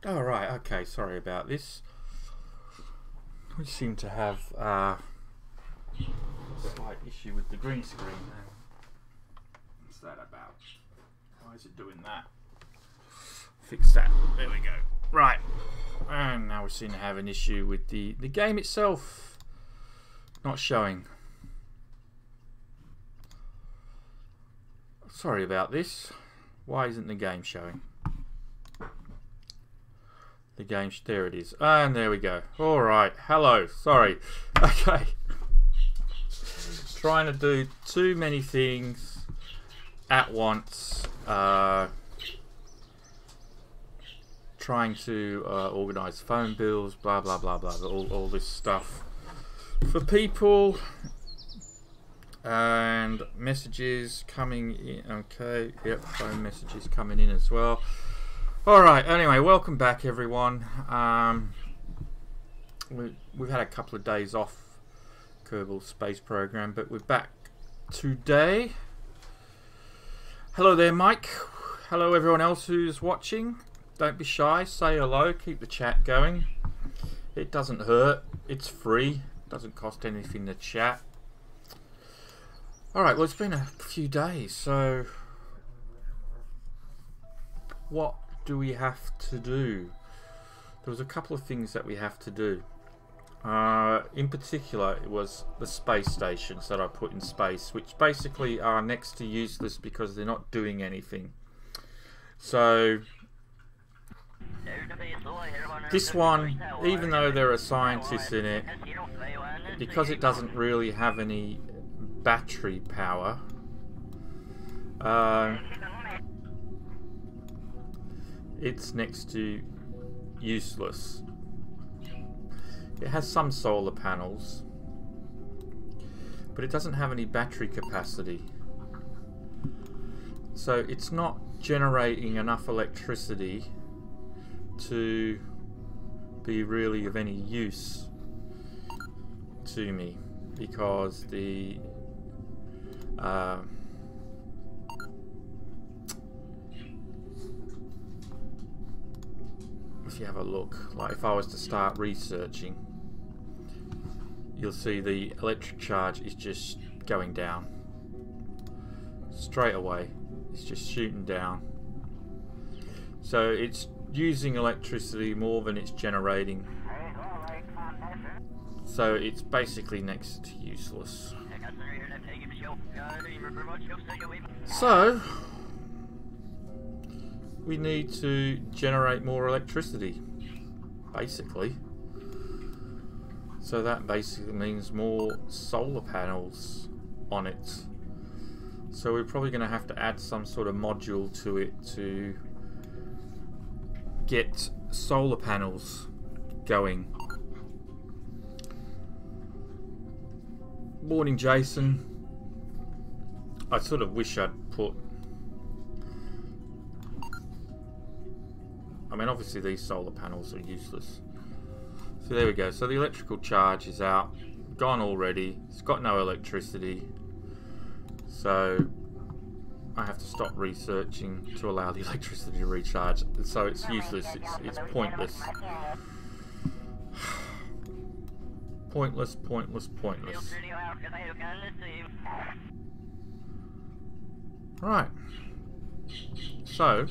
Oh, right, okay, sorry about this. We seem to have a slight issue with the green screen. What's that about? Why is it doing that? Fix that. There we go. Right. And now we seem to have an issue with the game itself not showing. Sorry about this. Why isn't the game showing? The game, there it is. And there we go. Alright, hello, sorry. Okay. Trying to do too many things at once. Trying to organise phone bills, blah, blah, blah, blah, all this stuff for people. And messages coming in. Okay, yep, phone messages coming in as well. Alright, anyway, welcome back everyone. We've had a couple of days off Kerbal space program, but we're back today. Hello there, Mike. Hello everyone else who's watching. Don't be shy, say hello, keep the chat going. It doesn't hurt, it's free, doesn't cost anything to chat. Alright, well it's been a few days, so what do we have to do? There was a couple of things that we have to do. In particular, it was the space stations that I put in space, which basically are next to useless because they're not doing anything. So this one, even though there are scientists in it, because it doesn't really have any battery power, it's next to useless. It has some solar panels, but it doesn't have any battery capacity. So it's not generating enough electricity to be really of any use to me, because the if you have a look, like if I was to start researching, you'll see the electric charge is just going down straight away. It's just shooting down. So it's using electricity more than it's generating. So it's basically next to useless. So we need to generate more electricity, basically. So that basically means more solar panels on it. So we're probably going to have to add some sort of module to it to get solar panels going. Morning, Jason. I sort of wish I'd put, I mean, obviously these solar panels are useless. So there we go. So the electrical charge is out, gone already. It's got no electricity. So I have to stop researching to allow the electricity to recharge. So it's useless. It's pointless. Pointless, pointless, pointless. Right. So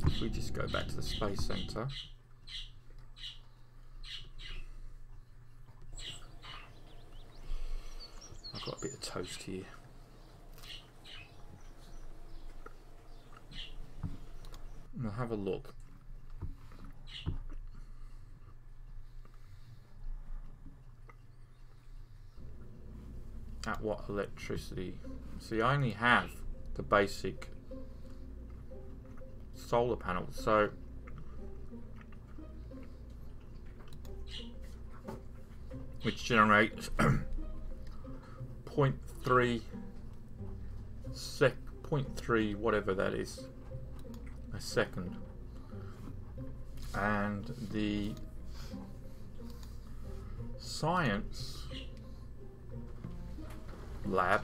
if we just go back to the Space Center. I've got a bit of toast here. We'll have a look. At what electricity. See, I only have the basic solar panels, so which generates 0.3 whatever that is a second, and the science lab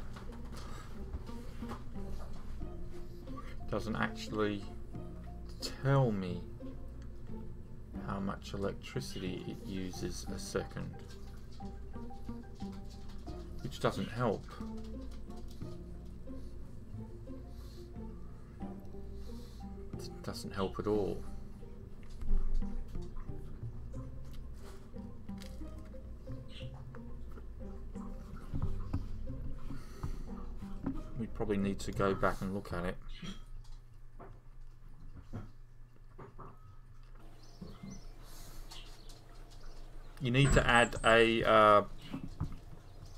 doesn't actually tell me how much electricity it uses a second, which doesn't help. It doesn't help at all. We probably need to go back and look at it. You need to add a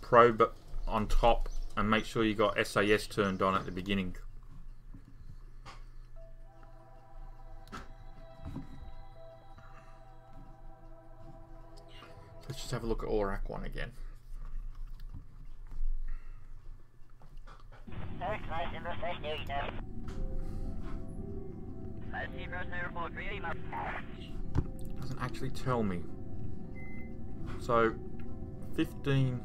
probe on top and make sure you got SAS turned on at the beginning. Let's just have a look at ORAC 1 again. Doesn't actually tell me. So 15.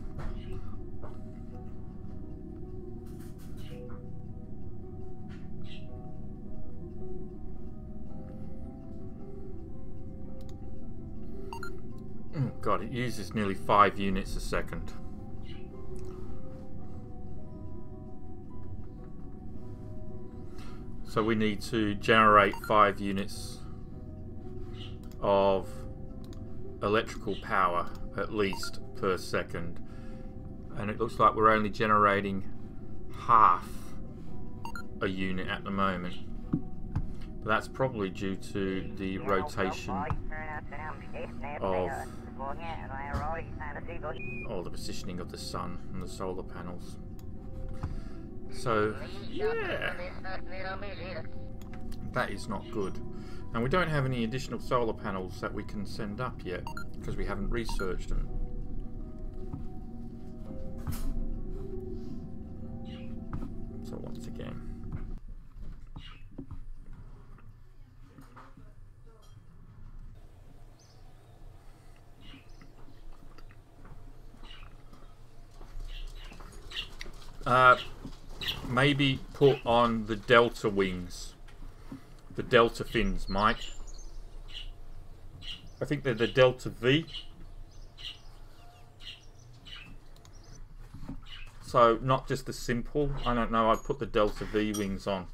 Oh God, it uses nearly 5 units a second. So we need to generate 5 units of electrical power at least per second, and it looks like we're only generating half a unit at the moment, but that's probably due to the rotation of the positioning of the sun and the solar panels. So yeah, that is not good. And we don't have any additional solar panels that we can send up yet because we haven't researched them. So once again, maybe put on the delta wings, the delta fins, Mike. I think they're the delta V. So not just the simple. I don't know. I'd put the delta V wings on.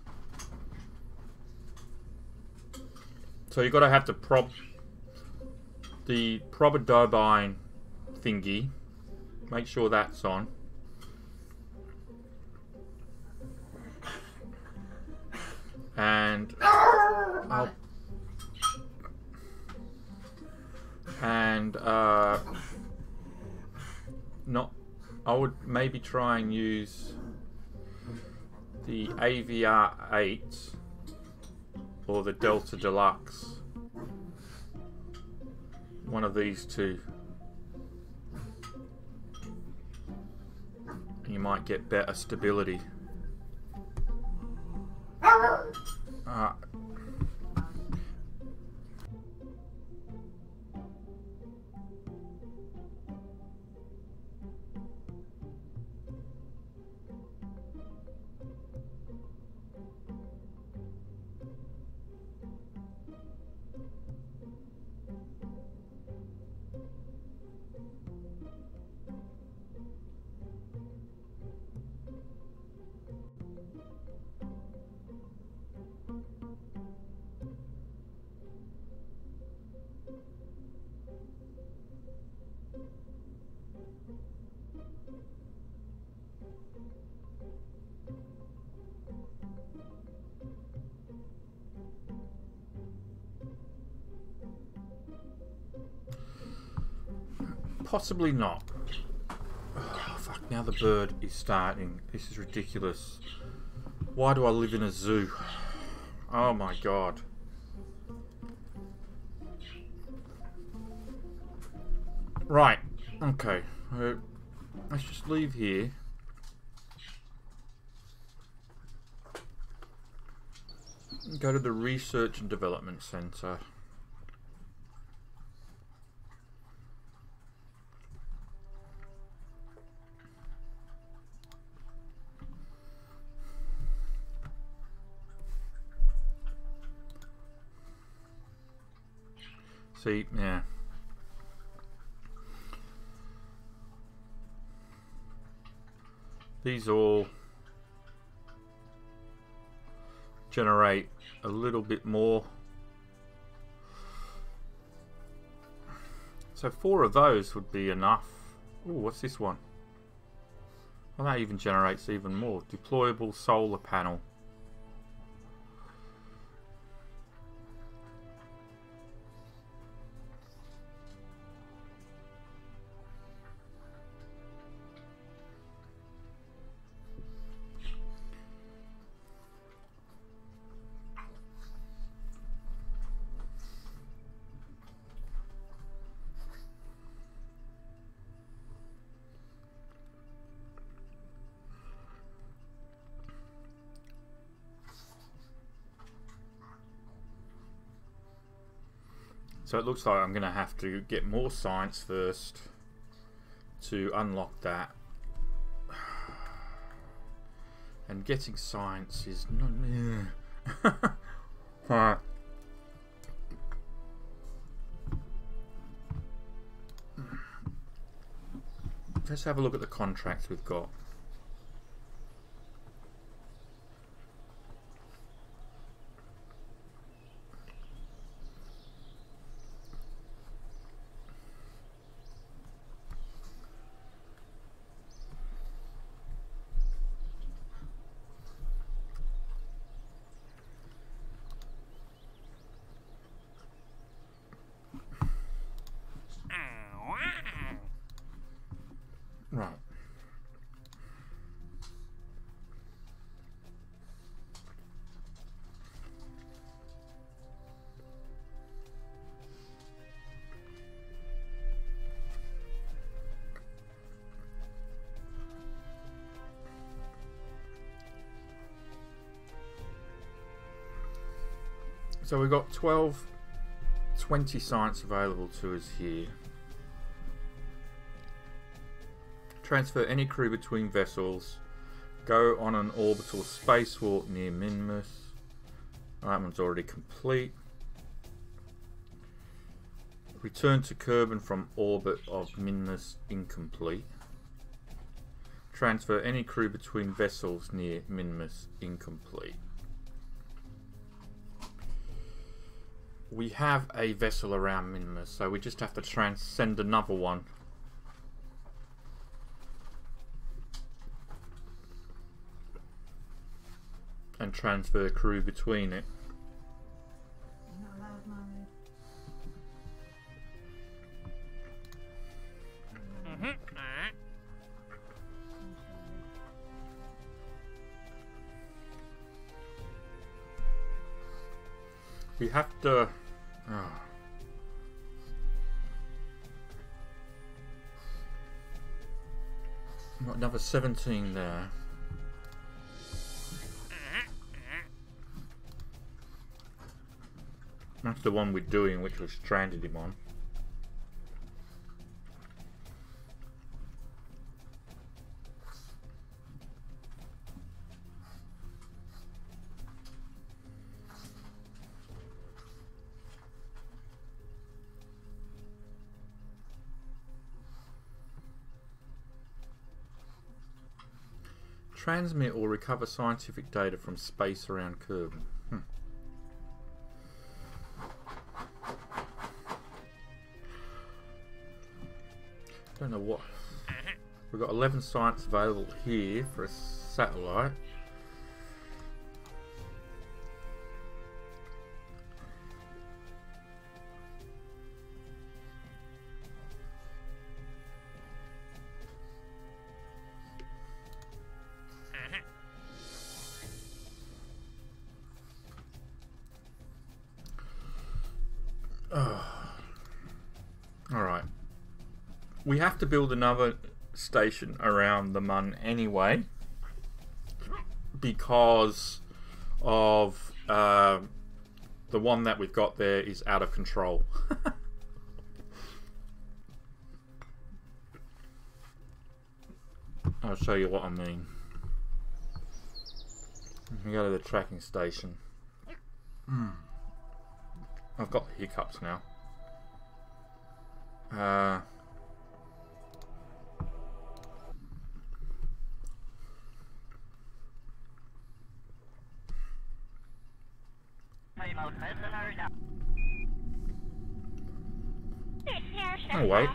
So you've got to have the probidobine thingy. Make sure that's on. And I would maybe try and use the AVR 8 or the Delta Deluxe, one of these two. You might get better stability. Possibly not. Oh, fuck, now the bird is starting. This is ridiculous. Why do I live in a zoo? Oh my God. Right, okay. Let's just leave here. Go to the Research and Development Centre. See, yeah. These all generate a little bit more. So 4 of those would be enough. Oh, what's this one? Well, that even generates even more. Deployable solar panel. So it looks like I'm going to have to get more science first to unlock that. And getting science is not... Alright. Let's have a look at the contracts we've got. Right. So we've got 20 science available to us here. Transfer any crew between vessels. Go on an orbital spacewalk near Minmus. That one's already complete. Return to Kerbal from orbit of Minmus incomplete. Transfer any crew between vessels near Minmus incomplete. We have a vessel around Minmus, so we just have to send another one. And transfer crew between it. We have to... Got another 17 there. That's the one we're doing, which was stranded him on. Transmit or recover scientific data from space around Kerbal. Don't know what. We've got 11 science available here for a satellite. Alright. We have to build another station around the Mun anyway, because of the one that we've got there is out of control. I'll show you what I mean. We go to the tracking station. I've got the hiccups now. Oh wait.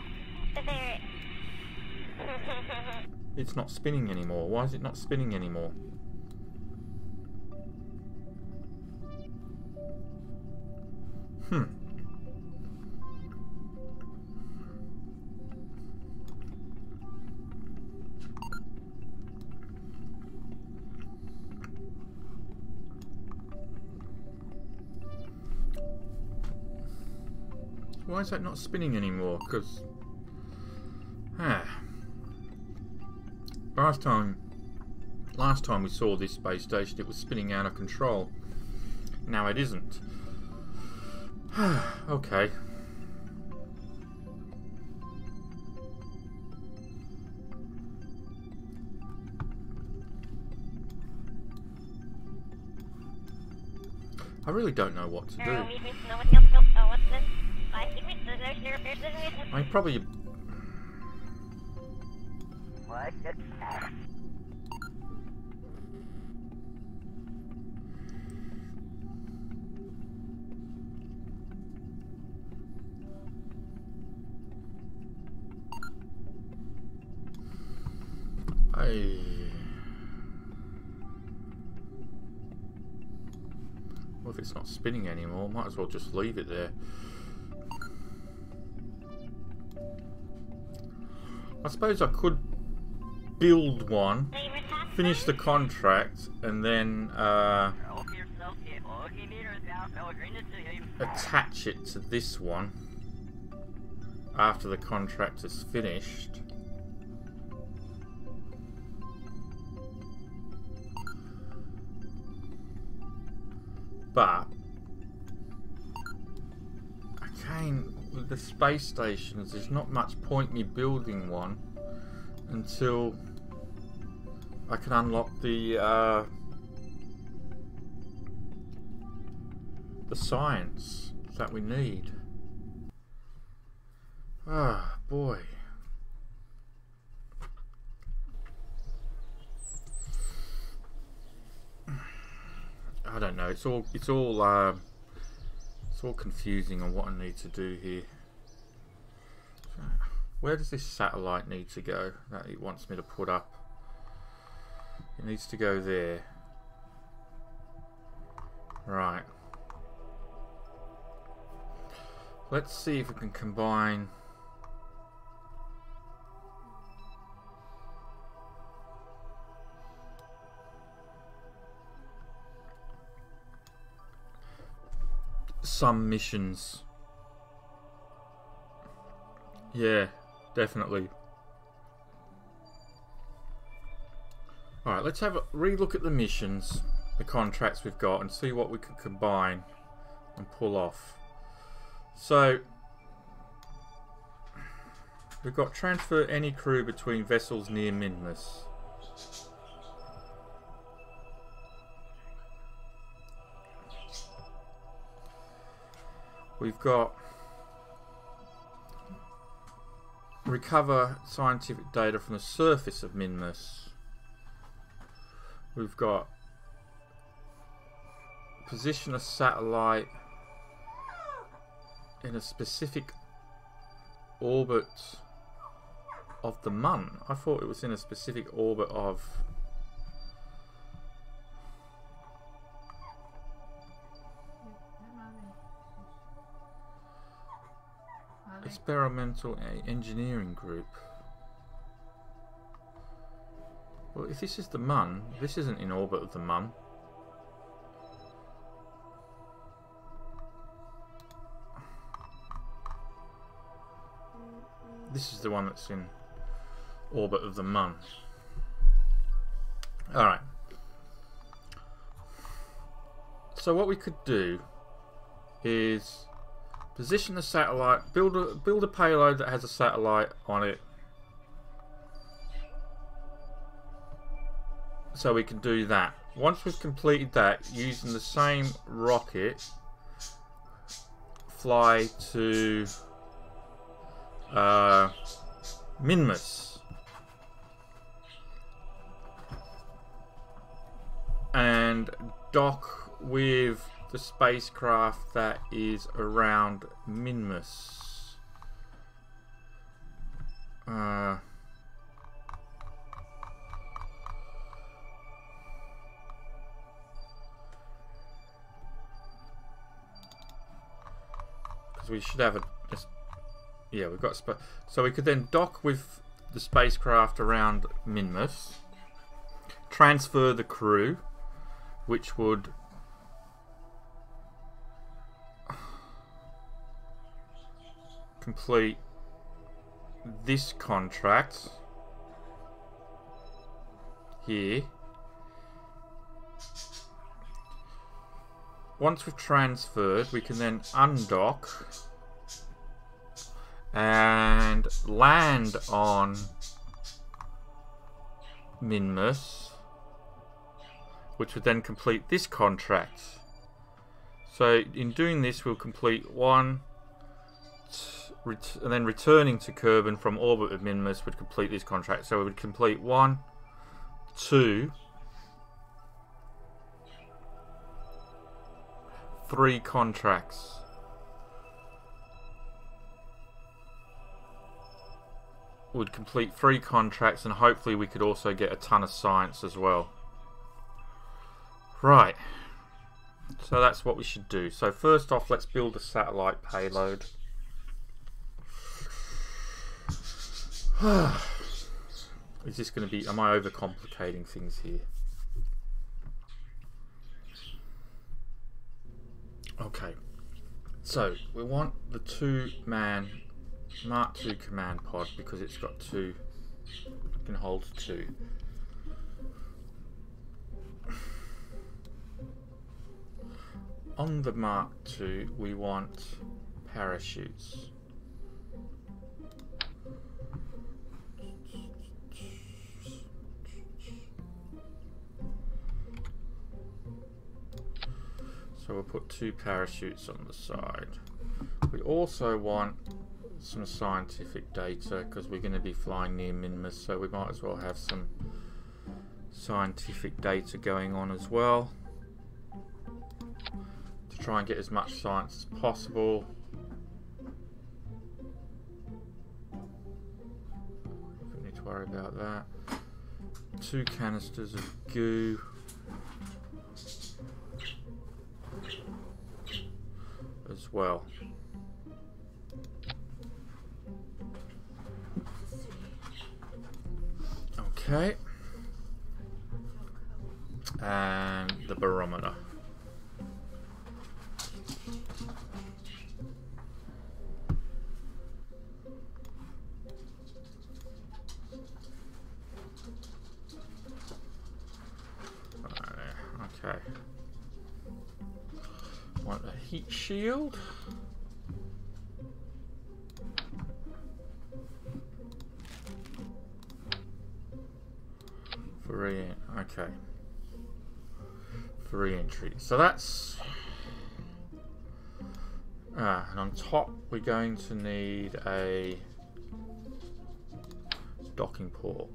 It's not spinning anymore. Why is it not spinning anymore? Why is that not spinning anymore? Because last time we saw this space station, it was spinning out of control. Now it isn't. Okay. I really don't know what to do. I mean, probably. Well, if it's not spinning anymore, might as well just leave it there. I suppose I could build one, finish the contract, and then attach it to this one after the contract is finished. But again, with the space stations, there's not much point me building one until I can unlock the science that we need. Ah, boy. I don't know. It's all confusing on what I need to do here. So, where does this satellite need to go that it wants me to put up? It needs to go there. Right. Let's see if we can combine some missions. Yeah, definitely. Alright, let's have a re-look at the missions, the contracts we've got, and see what we can combine and pull off. So, we've got transfer any crew between vessels near Minmus. We've got recover scientific data from the surface of Minmus. We've got position a satellite in a specific orbit of the Mun. I thought it was in a specific orbit of experimental engineering group. Well, if this is the Mun, this isn't in orbit of the Mun. This is the one that's in orbit of the Mun. Alright. So what we could do is position the satellite, build a payload that has a satellite on it. So we can do that. Once we've completed that, using the same rocket, fly to Minmus. And dock with the spacecraft that is around Minmus. Because we should have yeah, we've got so we could then dock with the spacecraft around Minmus, transfer the crew, which would complete this contract here. Once we've transferred, we can then undock and land on Minmus, which would then complete this contract. So in doing this, we'll complete one, and then returning to Kerbal from orbit of Minmus would complete this contract. So we would complete 1, 2, 3 contracts. Would complete 3 contracts, and hopefully we could also get a ton of science as well. Right, so that's what we should do. So first off, let's build a satellite payload. Is this going to be, am I overcomplicating things here? Okay, so we want the 2-man Mark II command pod because it's got 2, can hold 2. On the Mark II, we want parachutes. So we'll put 2 parachutes on the side. We also want some scientific data because we're going to be flying near Minmus, so we might as well have some scientific data going on as well to try and get as much science as possible. Don't need to worry about that. 2 canisters of goo. As well. Okay. And the barometer. Okay. Want a heat shield. Okay. For re-entry. So that's and on top we're going to need a docking port.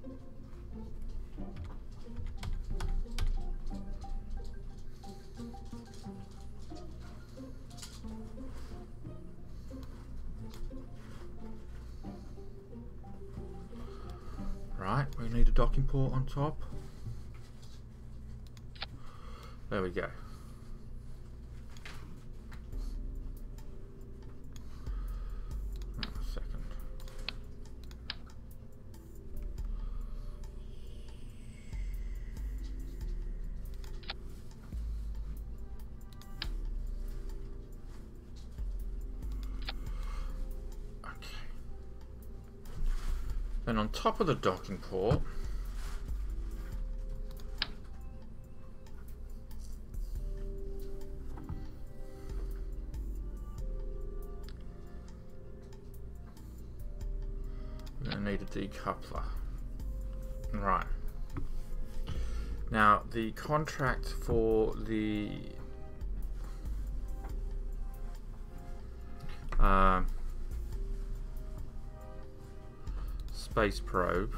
Right, we need a docking port on top. There we go. A second. Okay. Then on top of the docking port, need a decoupler. Right. Now the contract for the space probe.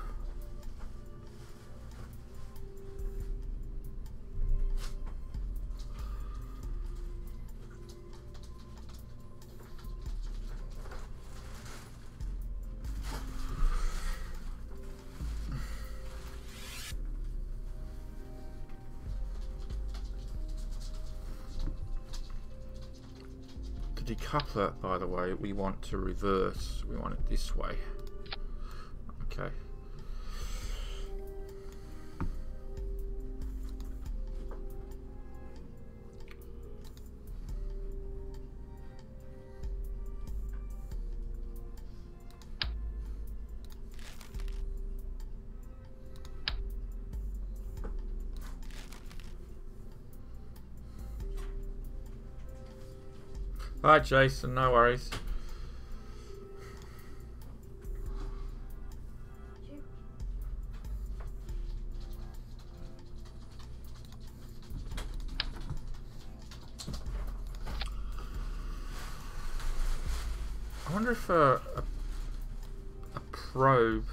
The decoupler, by the way, we want to reverse. We want it this way. Okay. Hi Jason, no worries. I wonder if a probe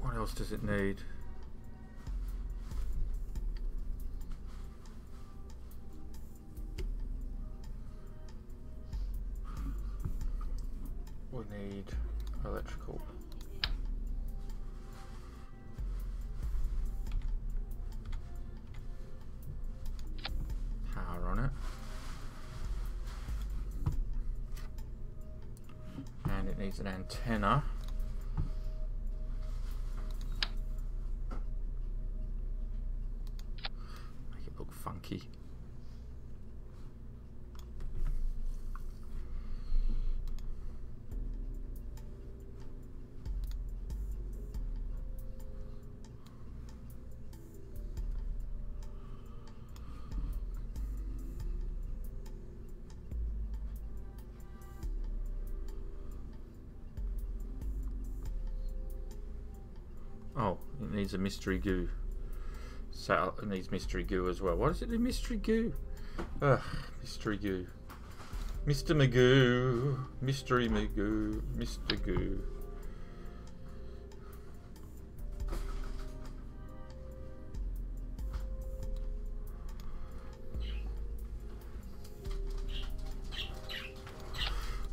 what else does it need? We need electrical. Power on it. And it needs an antenna. Make it look funky. Oh, it needs a mystery goo. So it needs mystery goo as well. What does it do? Mystery goo. Ugh, mystery goo. Mr. Magoo. Mystery Magoo. Mr. Goo.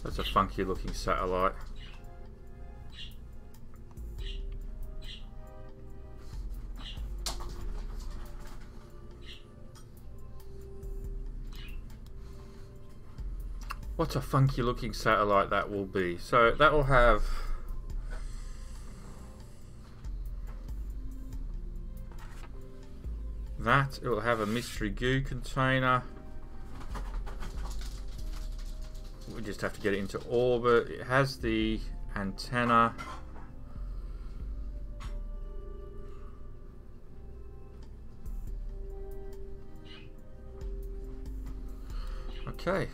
That's a funky looking satellite. What a funky looking satellite that will be. So that will have that. It will have a mystery goo container. We just have to get it into orbit. It has the antenna. Okay.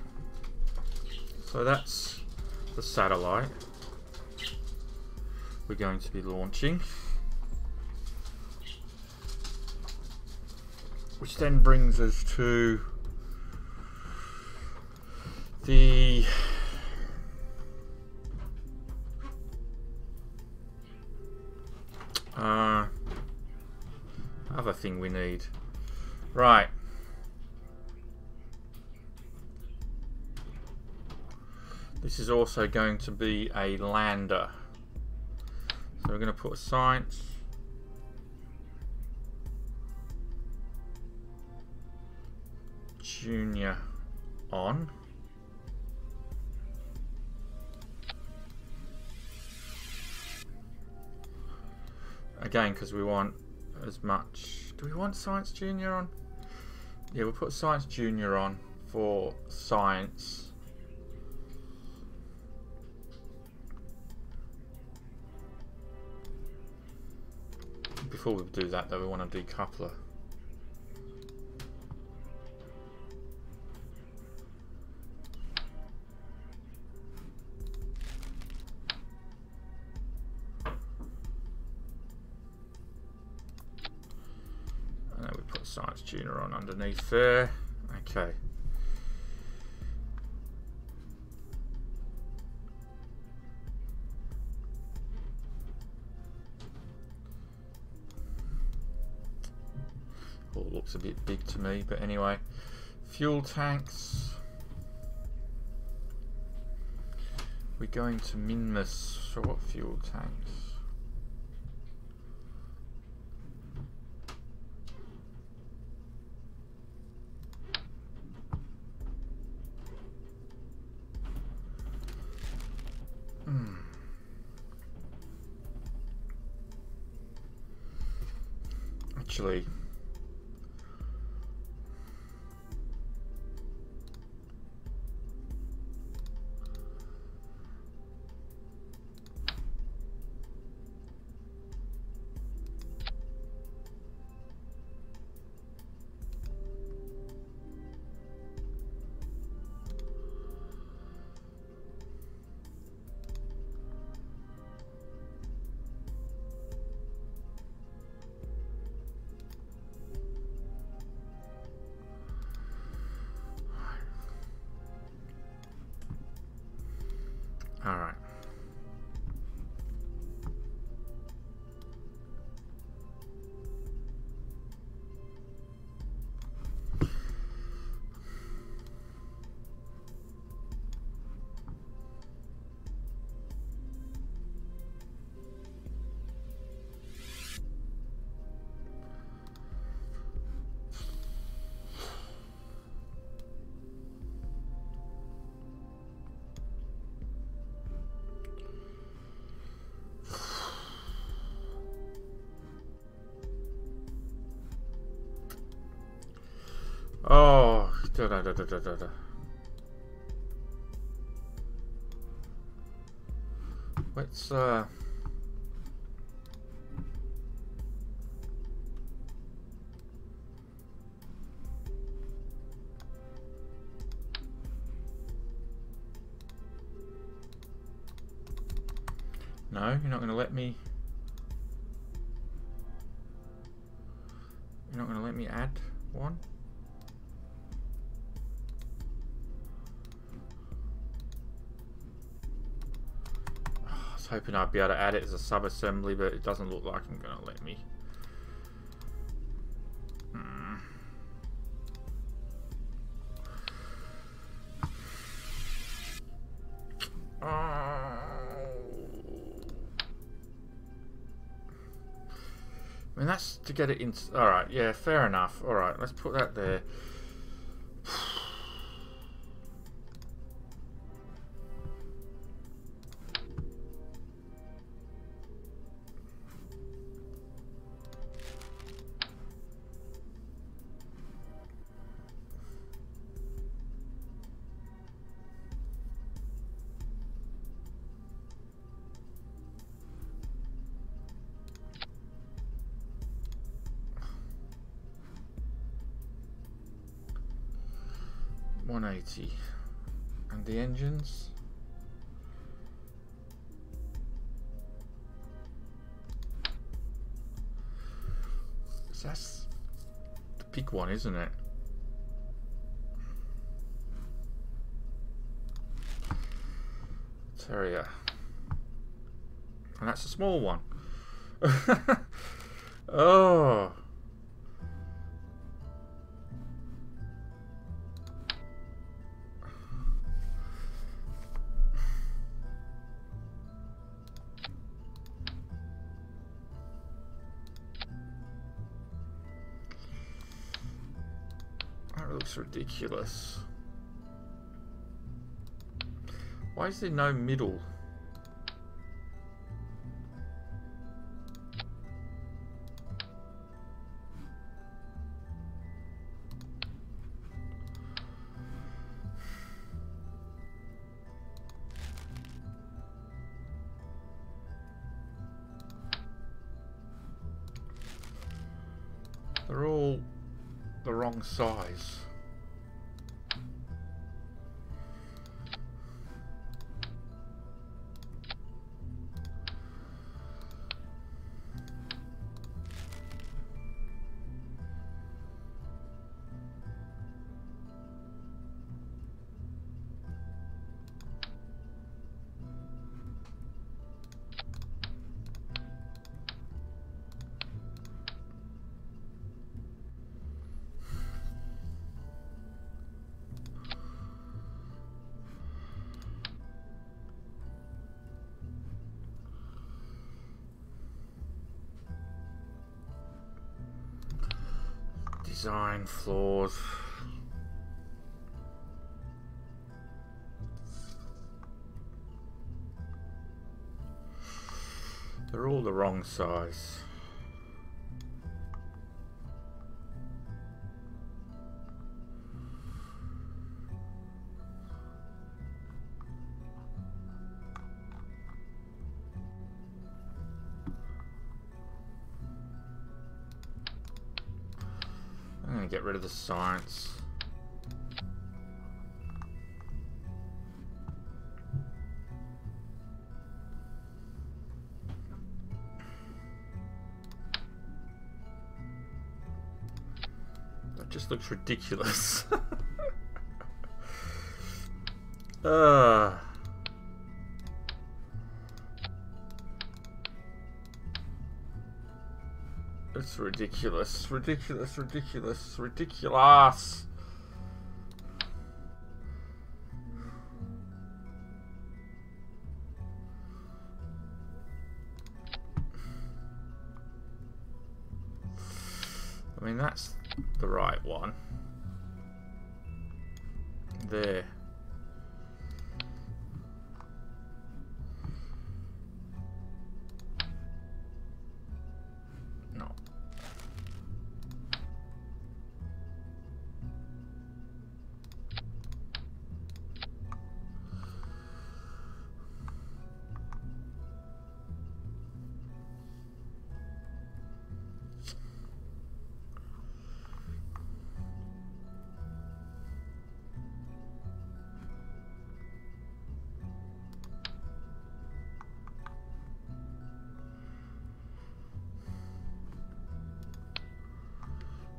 So that's the satellite we're going to be launching, which then brings us to the other thing we need. Right. This is also going to be a lander. So we're going to put a science. Junior on. Again, because we want as much. Do we want Science Junior on? Yeah, we'll put Science Junior on for science. Before we do that though, we want to decoupler. And then we put Science Junior on underneath there. Okay. All looks a bit big to me, but anyway. Fuel tanks. We're going to Minmus. So what fuel tanks? Actually, all right. Oh, da. Let's no, you're not going to let me. You're not going to let me add one. I was hoping I'd be able to add it as a sub-assembly, but it doesn't look like I'm going to let me. I mean, that's to get it in. Alright, yeah, fair enough. Alright, let's put that there. $180. And the engines. So that's the big one, isn't it? Terrier. And that's a small one. Oh. That looks ridiculous. Why is there no middle? wrong size. Design flaws. They're all the wrong size. I'm going to get rid of the science. That just looks ridiculous. It's ridiculous, ridiculous, ridiculous, ridiculous. I mean, that's the right one. There. No.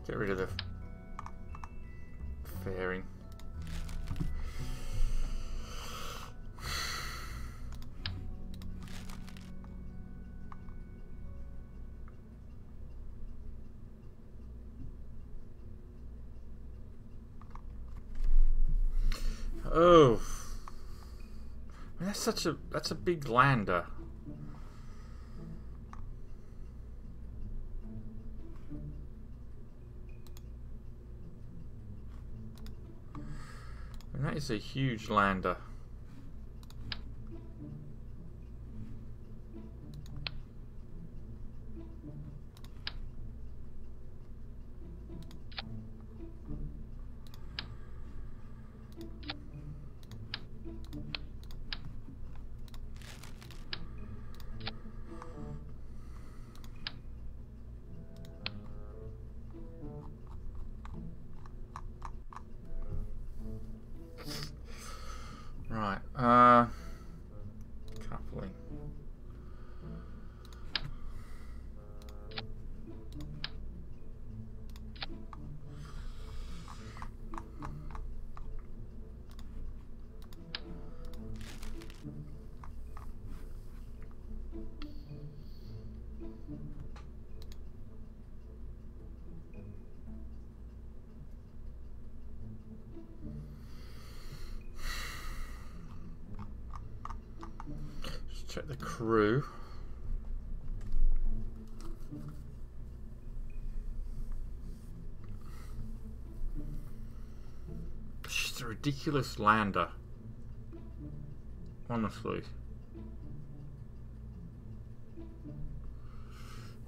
Get rid of the fairing. Oh, I mean, that's a big lander. And that is a huge lander. Right, coupling. Check the crew. It's just a ridiculous lander. Honestly.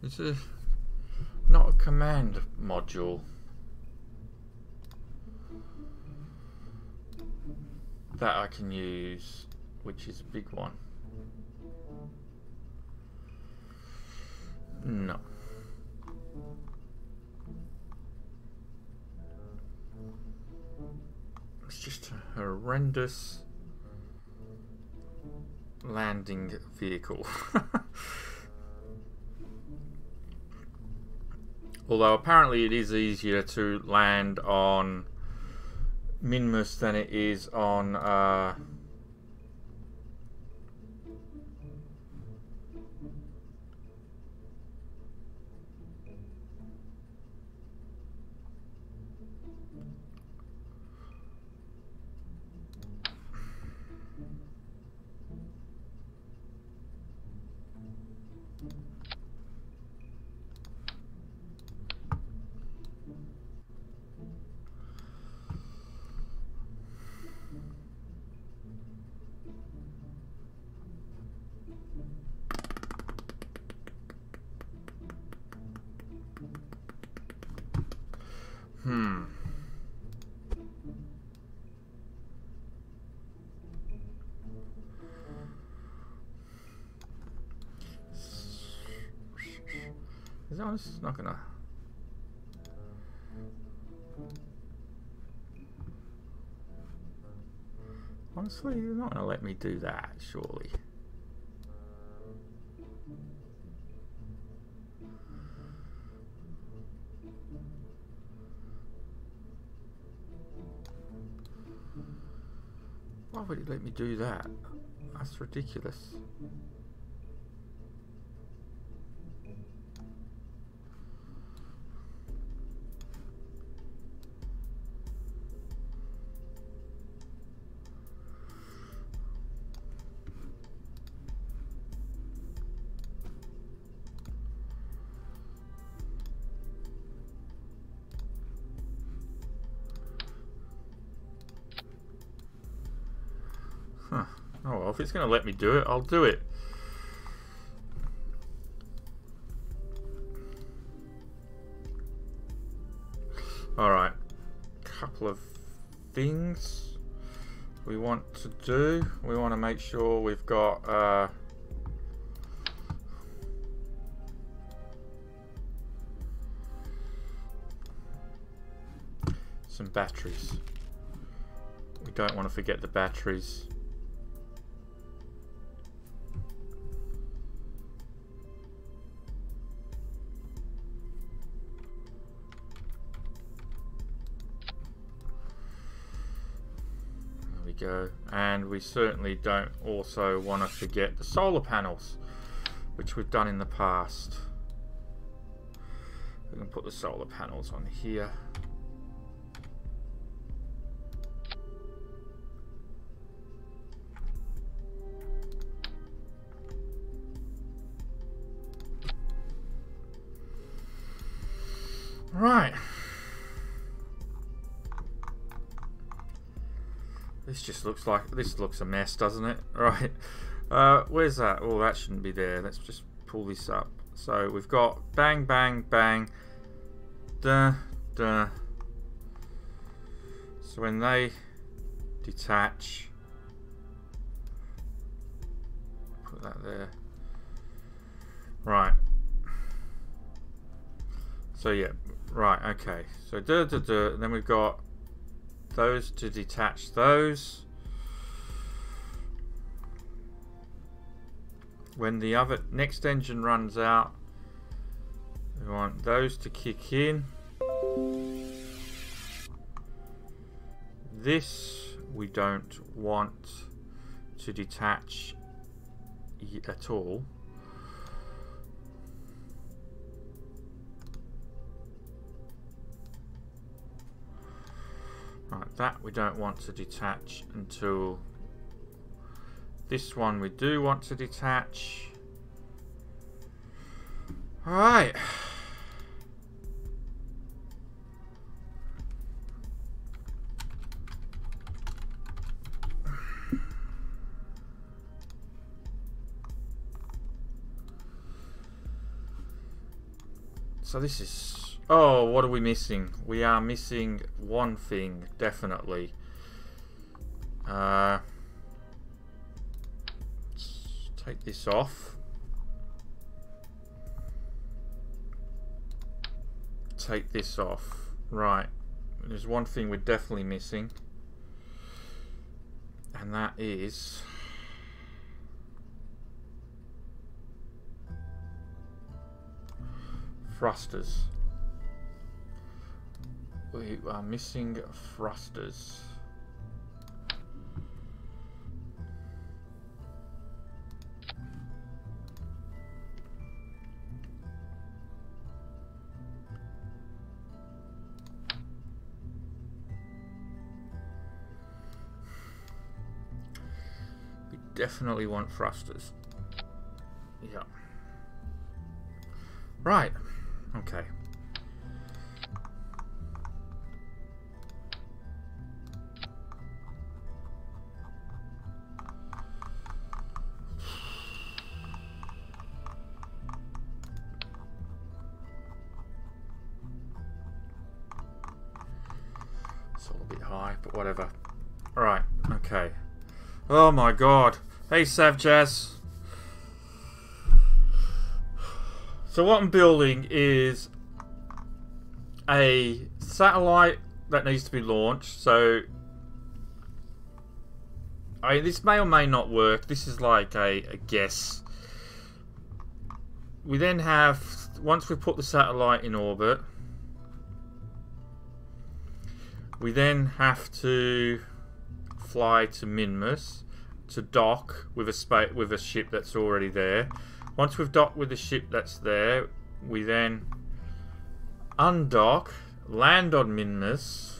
It's not a command module. That I can use, which is a big one. No. horrendous landing vehicle. Although apparently it is easier to land on Minmus than it is on This is not gonna. Honestly, you're not gonna let me do that, surely. Why would it let me do that? That's ridiculous. Huh. Oh well, if it's going to let me do it, I'll do it. Alright. Couple of things we want to do. We want to make sure we've got some batteries. We don't want to forget the batteries. Go. And we certainly don't also want to forget the solar panels, which we've done in the past. We can put the solar panels on here. Right. This just looks like, this looks a mess, doesn't it? Right. Where's that? Oh, that shouldn't be there. Let's just pull this up. So we've got bang, bang, bang. Duh, duh. So when they detach, put that there. Right. So yeah, right, okay. So duh, duh, duh. And then we've got those to detach those. When the other next engine runs out, we want those to kick in. This we don't want to detach at all. Right, that we don't want to detach until this one we do want to detach. Alright. So this is... Oh, what are we missing? We are missing one thing, definitely. Let's take this off. Take this off. Right. There's one thing we're definitely missing. And that is thrusters. We are missing thrusters. We definitely want thrusters. Yeah. Right. Okay. It's all a bit high, but whatever. Right. Okay. Oh my god. Hey, Savjazz. So what I'm building is a satellite that needs to be launched. So this may or may not work. This is like a guess. We then have, once we put the satellite in orbit, we then have to fly to Minmus to dock with a ship that's already there. Once we've docked with the ship that's there, we then undock, land on Minmus,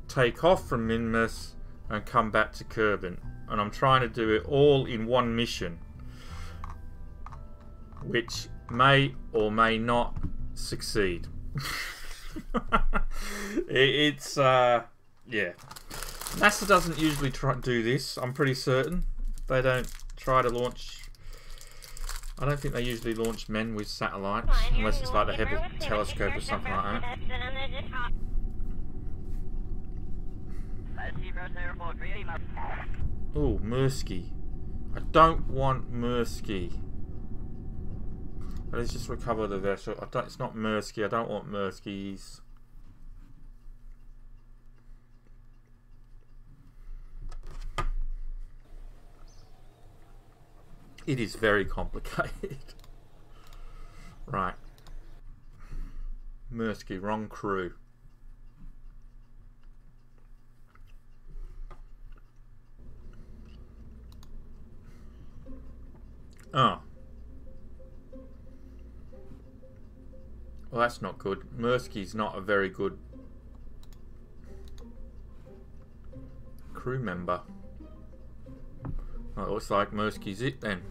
take off from Minmus, and come back to Kerbal. And I'm trying to do it all in one mission, which may or may not succeed. Yeah. NASA doesn't usually do this, I'm pretty certain. They don't try to launch... I don't think they usually launch men with satellites, unless it's like the Hubble telescope or something like that. Oh, Mirsky. I don't want Mirsky. Let's just recover the vessel. It's not Mirsky. I don't want Mirskys. It is very complicated. Right. Mirsky, wrong crew. Oh. Well, that's not good. Mirsky's not a very good crew member. Well, it looks like Mirsky's it then.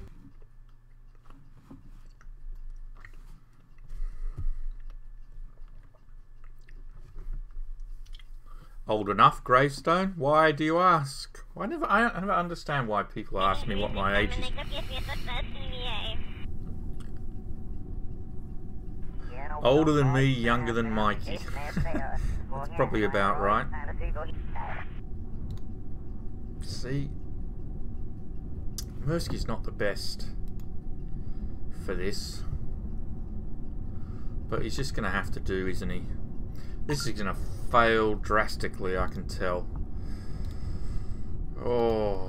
Old enough, gravestone? Why do you ask? I never understand why people ask me what my age is. Older than me, younger than Mikey. That's probably about right. See? Mirsky's not the best for this. But he's just going to have to do, isn't he? This is going to fail drastically, I can tell. Oh.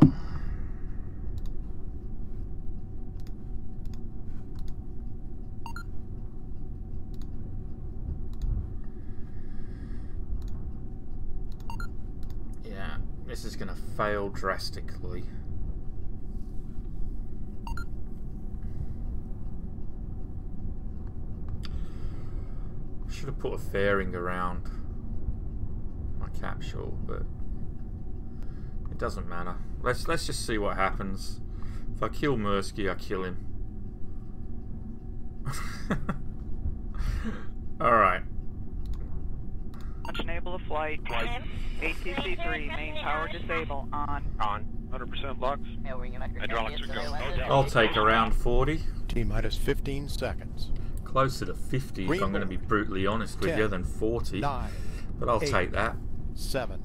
Yeah, this is going to fail drastically. Should have put a fairing around my capsule, but it doesn't matter. Let's just see what happens. If I kill Mirsky, I kill him. Alright. Enable the flight. ATC 3, main power disable. On. 100% lux. Hydraulics are go. I'll take around 40. T-minus 15 seconds. Closer to 50, if I'm going to be brutally honest with you, than 40. 9, but I'll 8, take that. 7,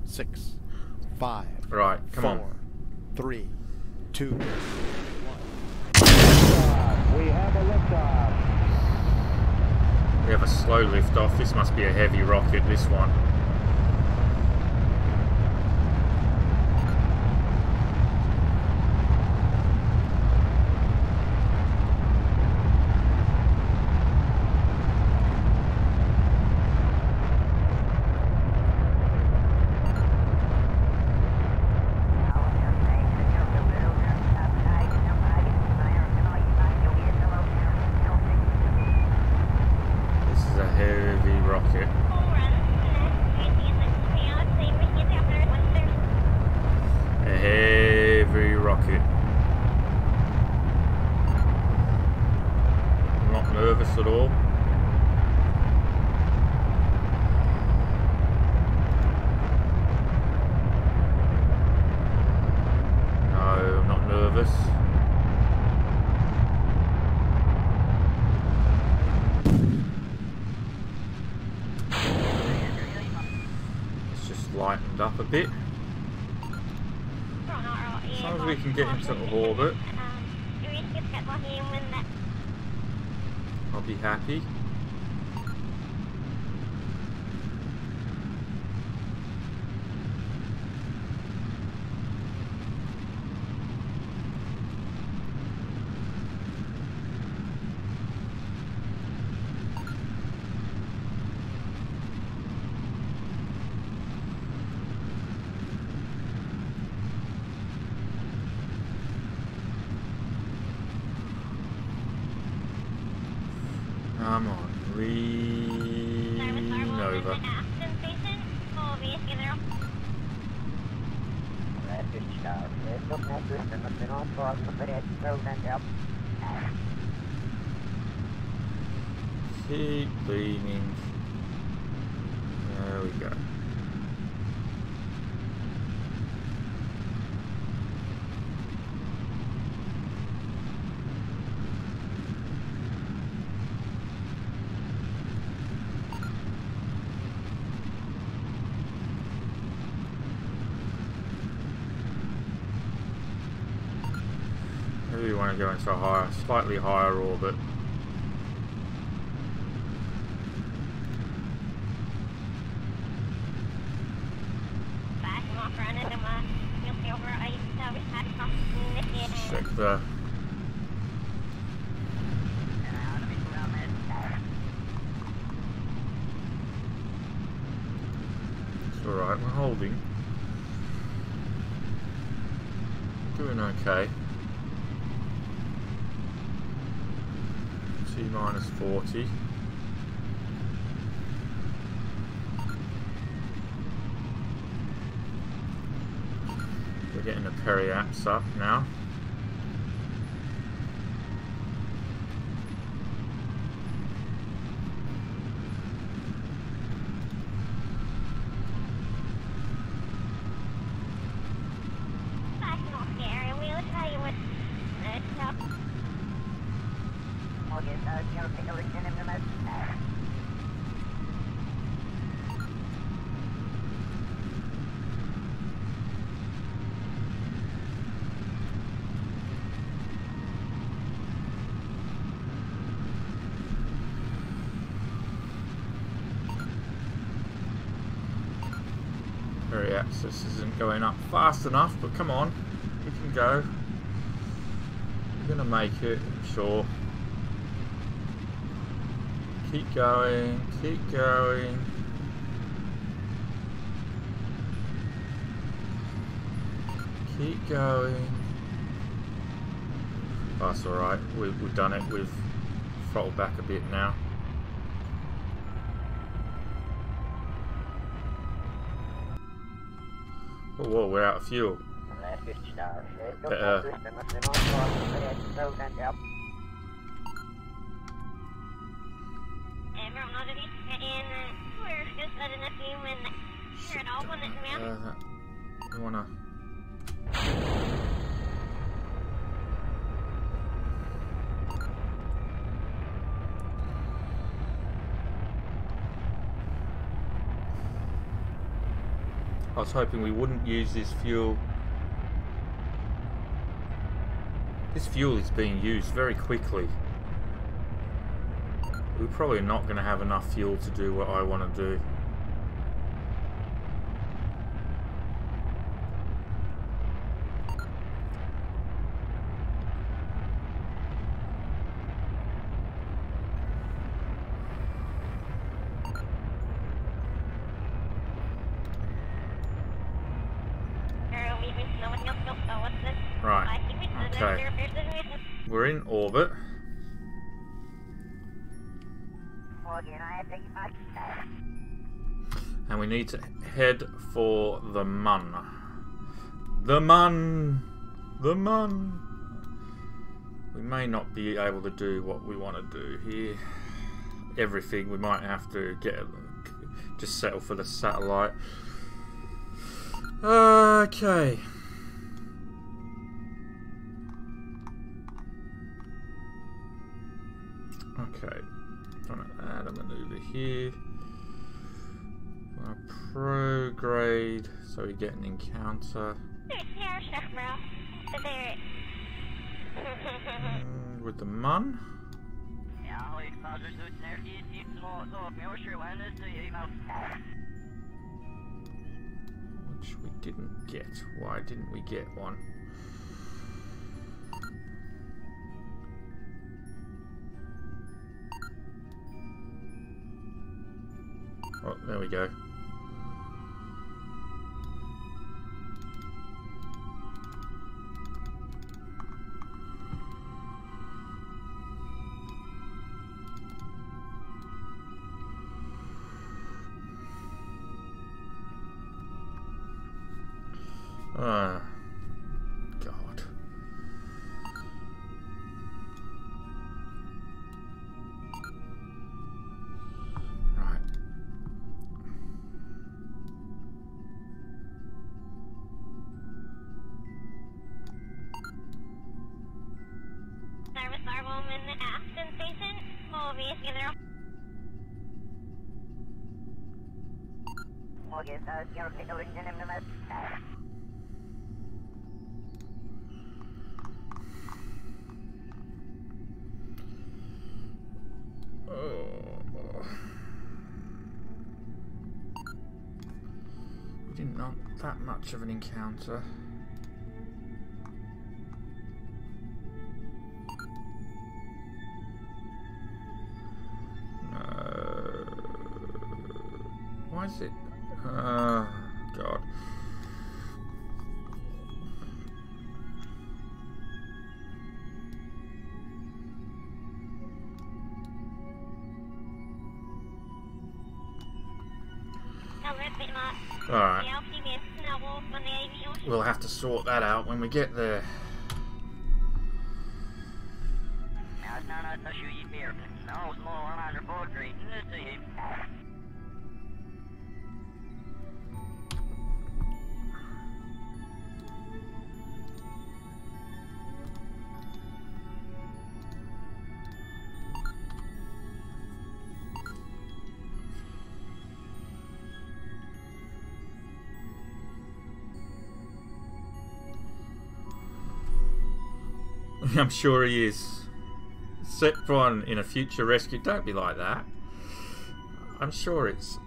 6, 5. Right, come 4, on. 3, 2, 1. We have a liftoff. We have a slow liftoff. This must be a heavy rocket, this one. nervous at all. No, I'm not nervous. It's just lightened up a bit. As long as we can get into orbit, I'll be happy. Come on, lean over. Keep leaning. There we go. Maybe we want to go into a higher, slightly higher orbit. Check the... It's alright, we're holding. Doing okay. T-minus 40. We're getting the periaps up now. Periaxis isn't going up fast enough, but come on, we can go. We're gonna make it, I'm sure. Keep going, keep going. Keep going. That's alright, we've done it, we've throttled back a bit now. Oh, whoa, we're out of fuel. Better. You wanna... I was hoping we wouldn't use this fuel. This fuel is being used very quickly. We're probably not going to have enough fuel to do what I want to do. Right, okay. We're in orbit. And we need to head for the Mun. The Mun! The Mun! We may not be able to do what we want to do here. Everything, we might have to just settle for the satellite. Okay. Okay. Trying to add a maneuver here. Prograde, so we get an encounter. With the Mun. Which we didn't get. Why didn't we get one? Oh, there we go. God. Right. Service Arbom in the Aston Station. Will be together. Okay, so you're going to the We didn't want that much of an encounter. Why is it? God. Alright. We'll have to sort that out when we get there. I'm sure he is. Set one in a future rescue. Don't be like that. I'm sure it's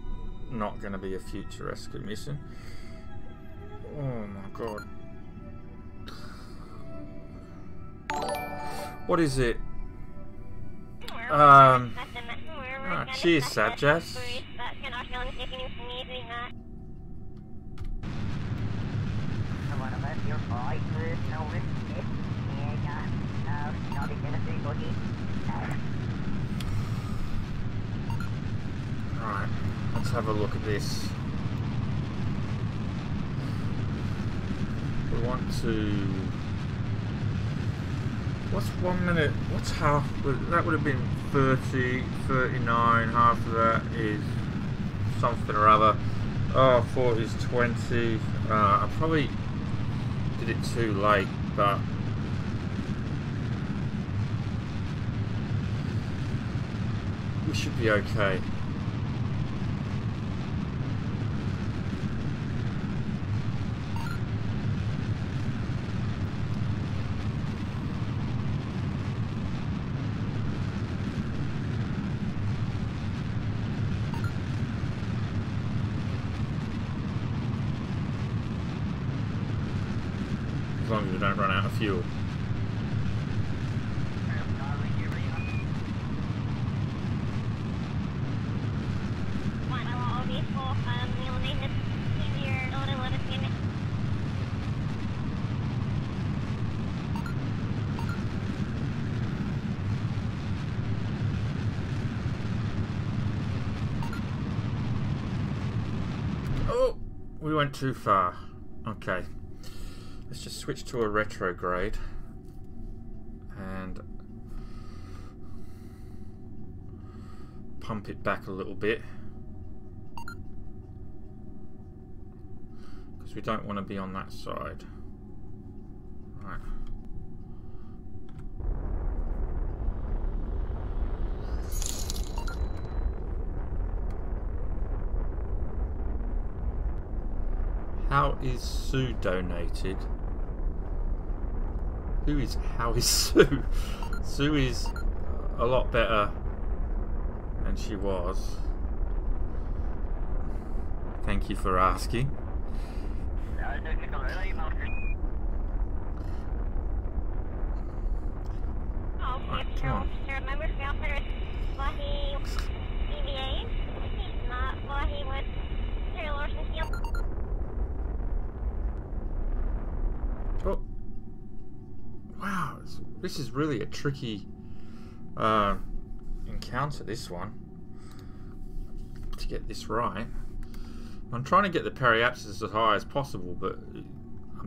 not going to be a future rescue mission. Oh my god. What is it? Cheers, Sabjas. Right, let's have a look at this. We want to... What's 1 minute? What's half? That would have been 30, 39. Half of that is something or other. Oh, 40 is 20. I probably did it too late, but... we should be okay. As long as we don't run out of fuel. Oh, we went too far. Okay. Let's just switch to a retrograde and pump it back a little bit, because we don't want to be on that side. Right. How is Sue donated? How is Sue? Sue is a lot better than she was. Thank you for asking. Oh, wow, this is really a tricky encounter, this one, to get this right. I'm trying to get the periapsis as high as possible, but I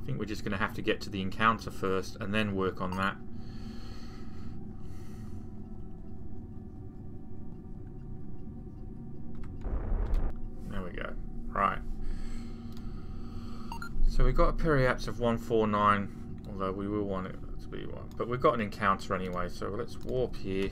think we're just going to have to get to the encounter first and then work on that. There we go. Right. So we've got a periaps of 149, although we will want it to be 1. But we've got an encounter anyway, so let's warp here.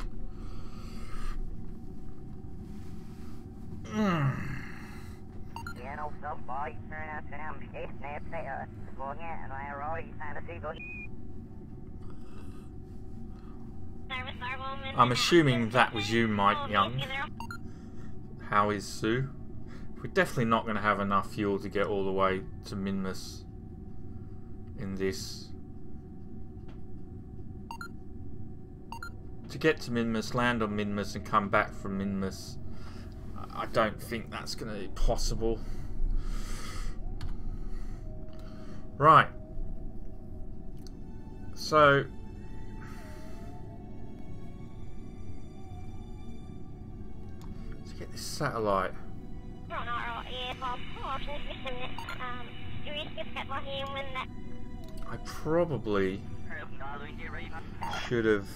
I'm assuming that was you, Mike Young. How is Sue? We're definitely not going to have enough fuel to get all the way to Minmus in this. To get to Minmus, land on Minmus and come back from Minmus, I don't think that's going to be possible. Right. So let's get this satellite. I probably should have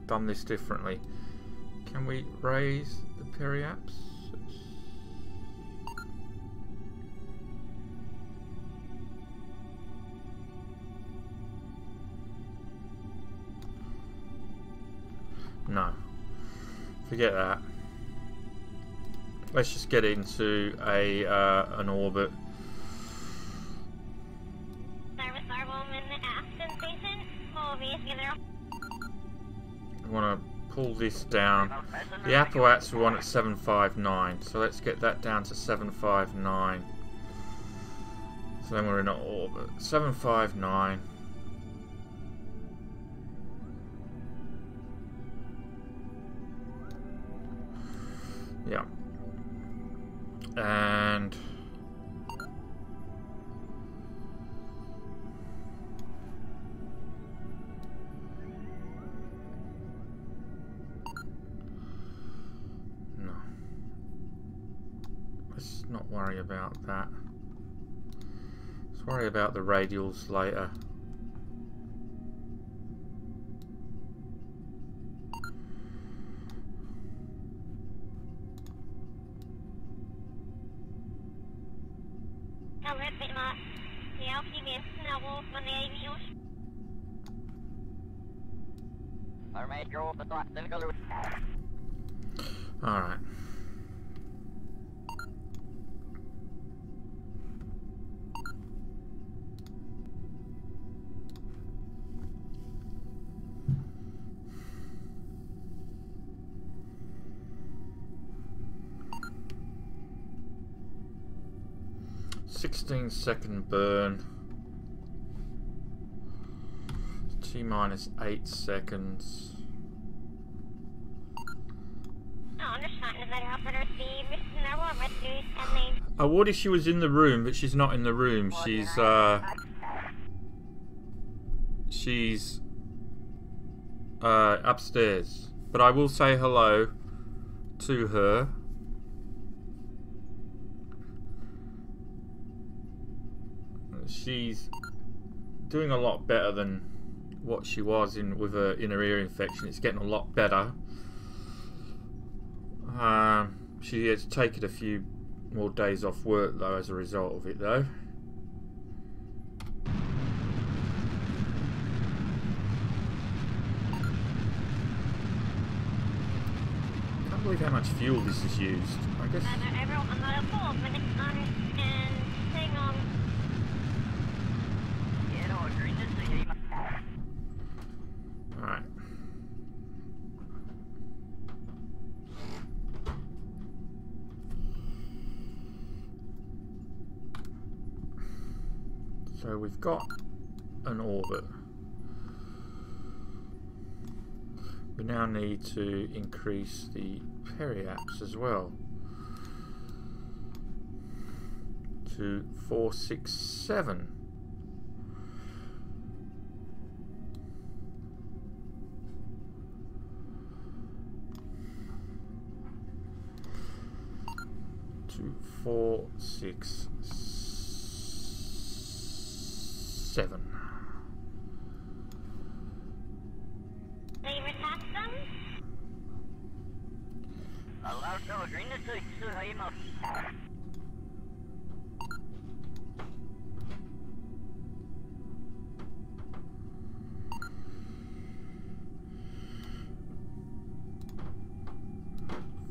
done this differently. Can we raise the periapsis? No. Forget that. Let's just get into a an orbit. We want to pull this down. The Appalachians we want at 759, so let's get that down to 759. So then we're in an orbit. 759. Yeah. And no. Let's not worry about that. Let's worry about the radials later. Alright. Second burn. T-minus 8 seconds. I would if she was in the room, but she's not in the room. She's upstairs. but I will say hello to her. She's doing a lot better than what she was with her inner ear infection. It's getting a lot better. She has taken a few more days off work though as a result of it though. Can't believe how much fuel this is used. I guess. Alright. So we've got an orbit. We now need to increase the periaps as well to 467. To 467.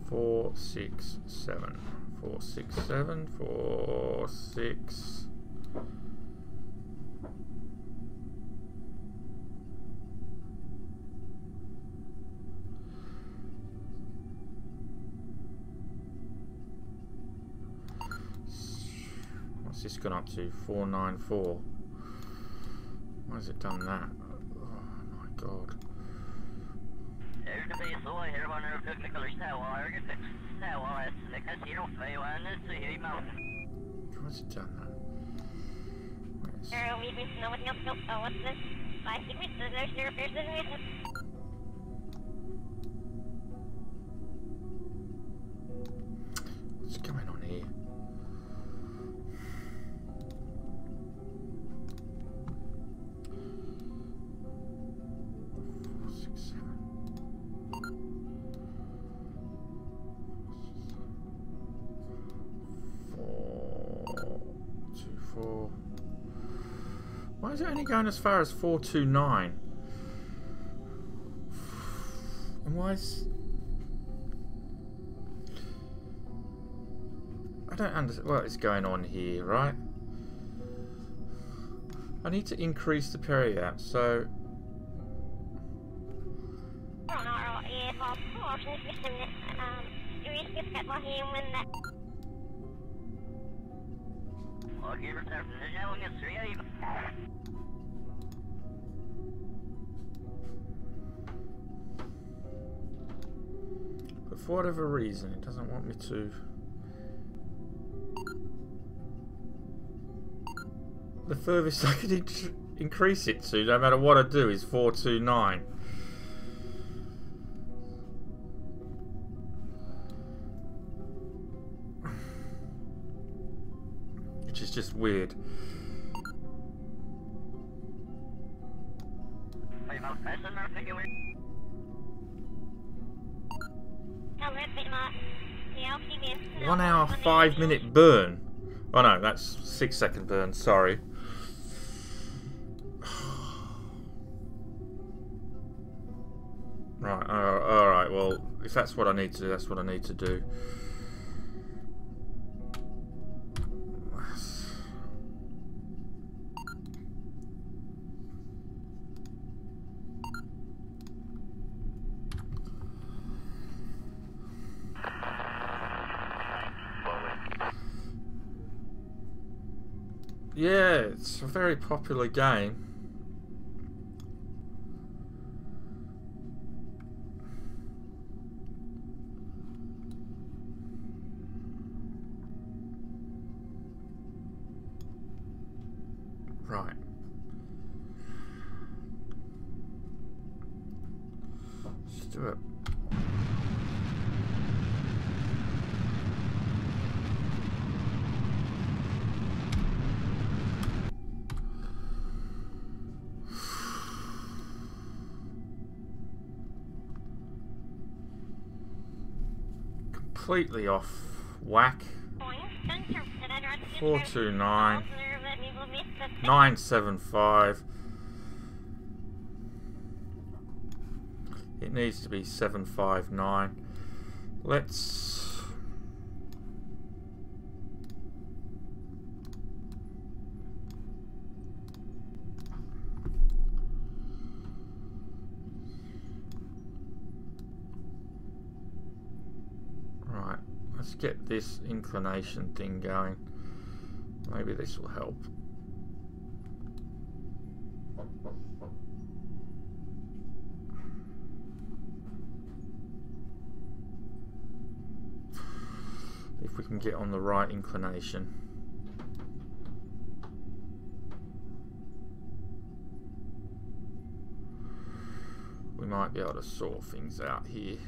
Four, six, seven. 467, 46. What's this gone up to? 494. Why has it done that? Oh my god. Why's it done that? What's going on here? Why is it only going as far as 429? And why is... I don't understand what is going on here, right? I need to increase the periap, so... But for whatever reason, it doesn't want me to. The furthest I could increase it to, no matter what I do, is 429. Which is just weird. One hour, 5 minute burn. Oh no, that's 6 second burn, sorry. Right, alright, well, if that's what I need to do, that's what I need to do. Yeah, it's a very popular game. Right. Let's do it. completely off whack. 429 975. It needs to be 759. Let's let's get this inclination thing going. Maybe this will help. If we can get on the right inclination. We might be able to sort things out here.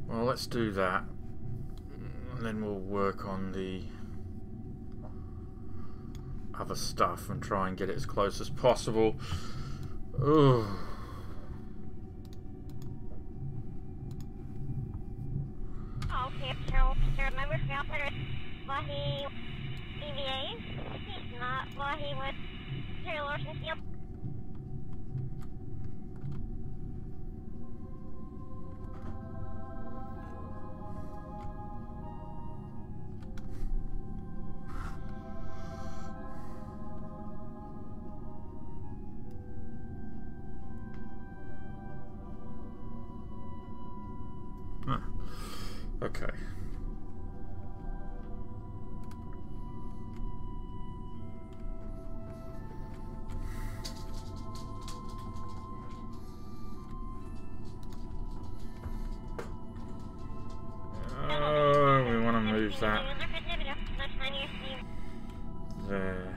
Well, let's do that, and then we'll work on the other stuff and try and get it as close as possible. Ooh. Okay. Oh, we want to move that there.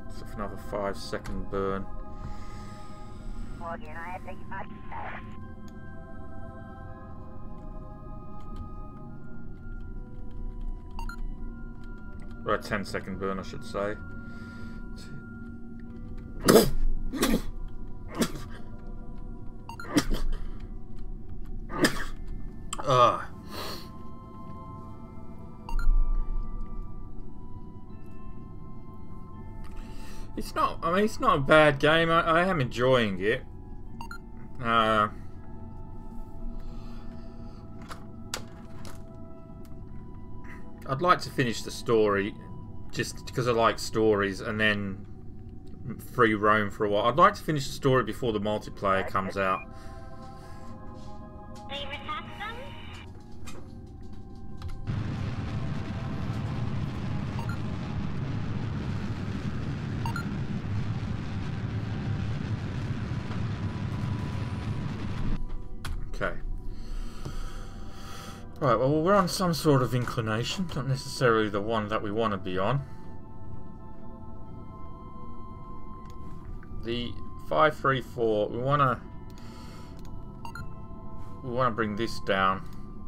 So for another 5-second burn. Or a 10-second burn, I should say. It's not, I mean, it's not a bad game. I am enjoying it. I'd like to finish the story just because I like stories, and then free roam for a while. I'd like to finish the story before the multiplayer comes out. Okay. Right, well, we're on some sort of inclination, not necessarily the one that we want to be on. The 534, we want to bring this down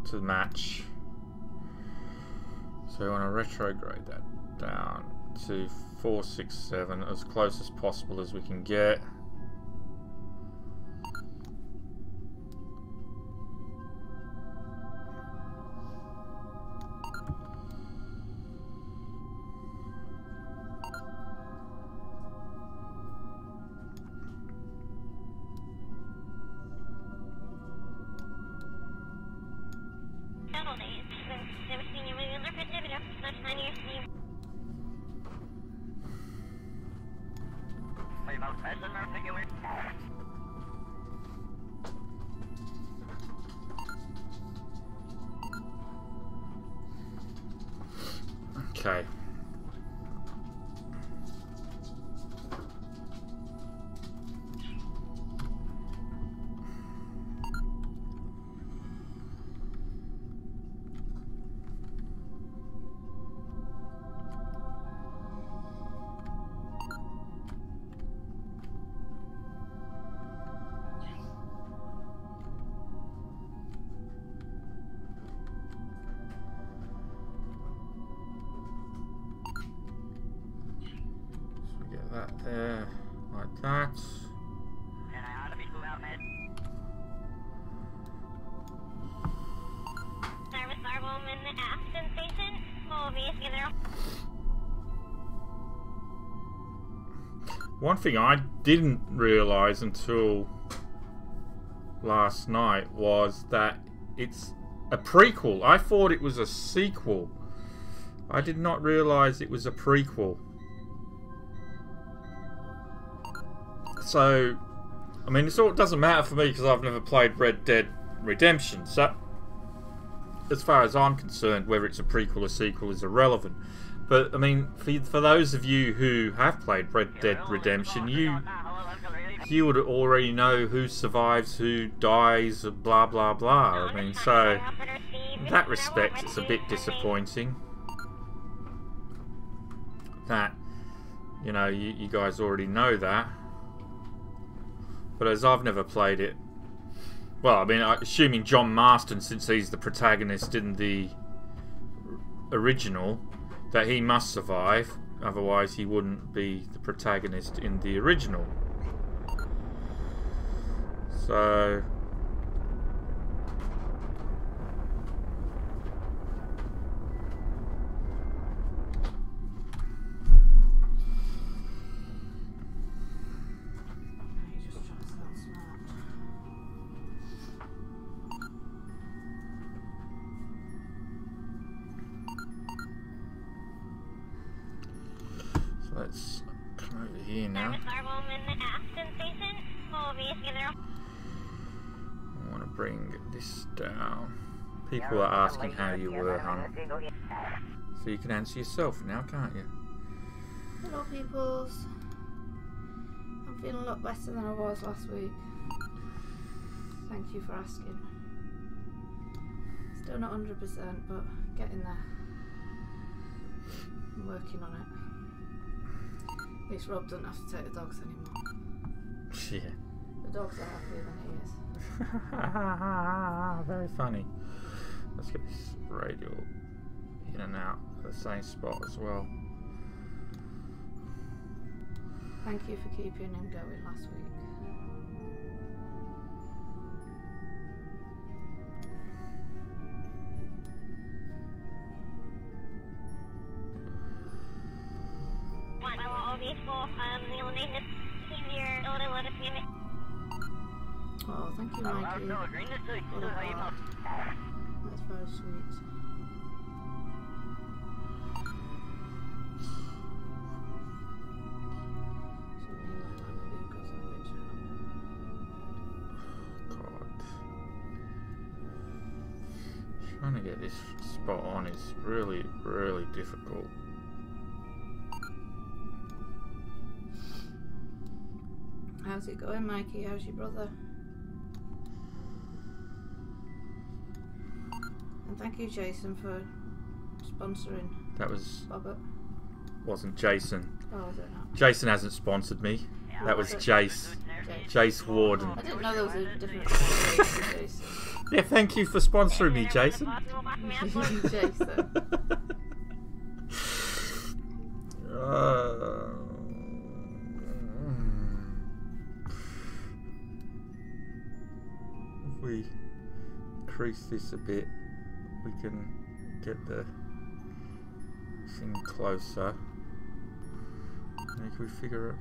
to match. So we want to retrograde that down to 467, as close as possible as we can get. Okay. That there, like that. Service Arbom in the Aston Station. Movies general. One thing I didn't realise until last night was that it's a prequel. I thought it was a sequel. I did not realise it was a prequel. So, I mean, it doesn't matter for me because I've never played Red Dead Redemption. So, as far as I'm concerned, whether it's a prequel or sequel is irrelevant. But, I mean, for those of you who have played Red Dead Redemption, you would already know who survives, who dies, blah, blah, blah. I mean, so, in that respect, it's a bit disappointing that, you know, you guys already know that. But as I've never played it, well, I mean, assuming John Marston, since he's the protagonist in the original, that he must survive, otherwise he wouldn't be the protagonist in the original. So... let's come over here now. I want to bring this down. People are asking how you were, hon. So you can answer yourself now, can't you? Hello, peoples. I'm feeling a lot better than I was last week. Thank you for asking. Still not 100%, but getting there. I'm working on it. At least Rob doesn't have to take the dogs anymore. Yeah. The dogs are happier than he is. Very funny. Let's get this radio in and out at the same spot as well. Thank you for keeping him going last week. Oh, thank you, Mikey. What a heart. That's very sweet. God. Trying to get this spot on is really, really difficult. How's it going, Mikey? How's your brother? And thank you, Jason, for sponsoring. That was... Robert. Wasn't Jason. Oh, is it not? Jason hasn't sponsored me. That was Jace. Jace Warden. I didn't know there was a different Jason. Jason. Yeah, thank you for sponsoring me, Jason. Jason. If we increase this a bit, we can get the thing closer. Maybe we figure out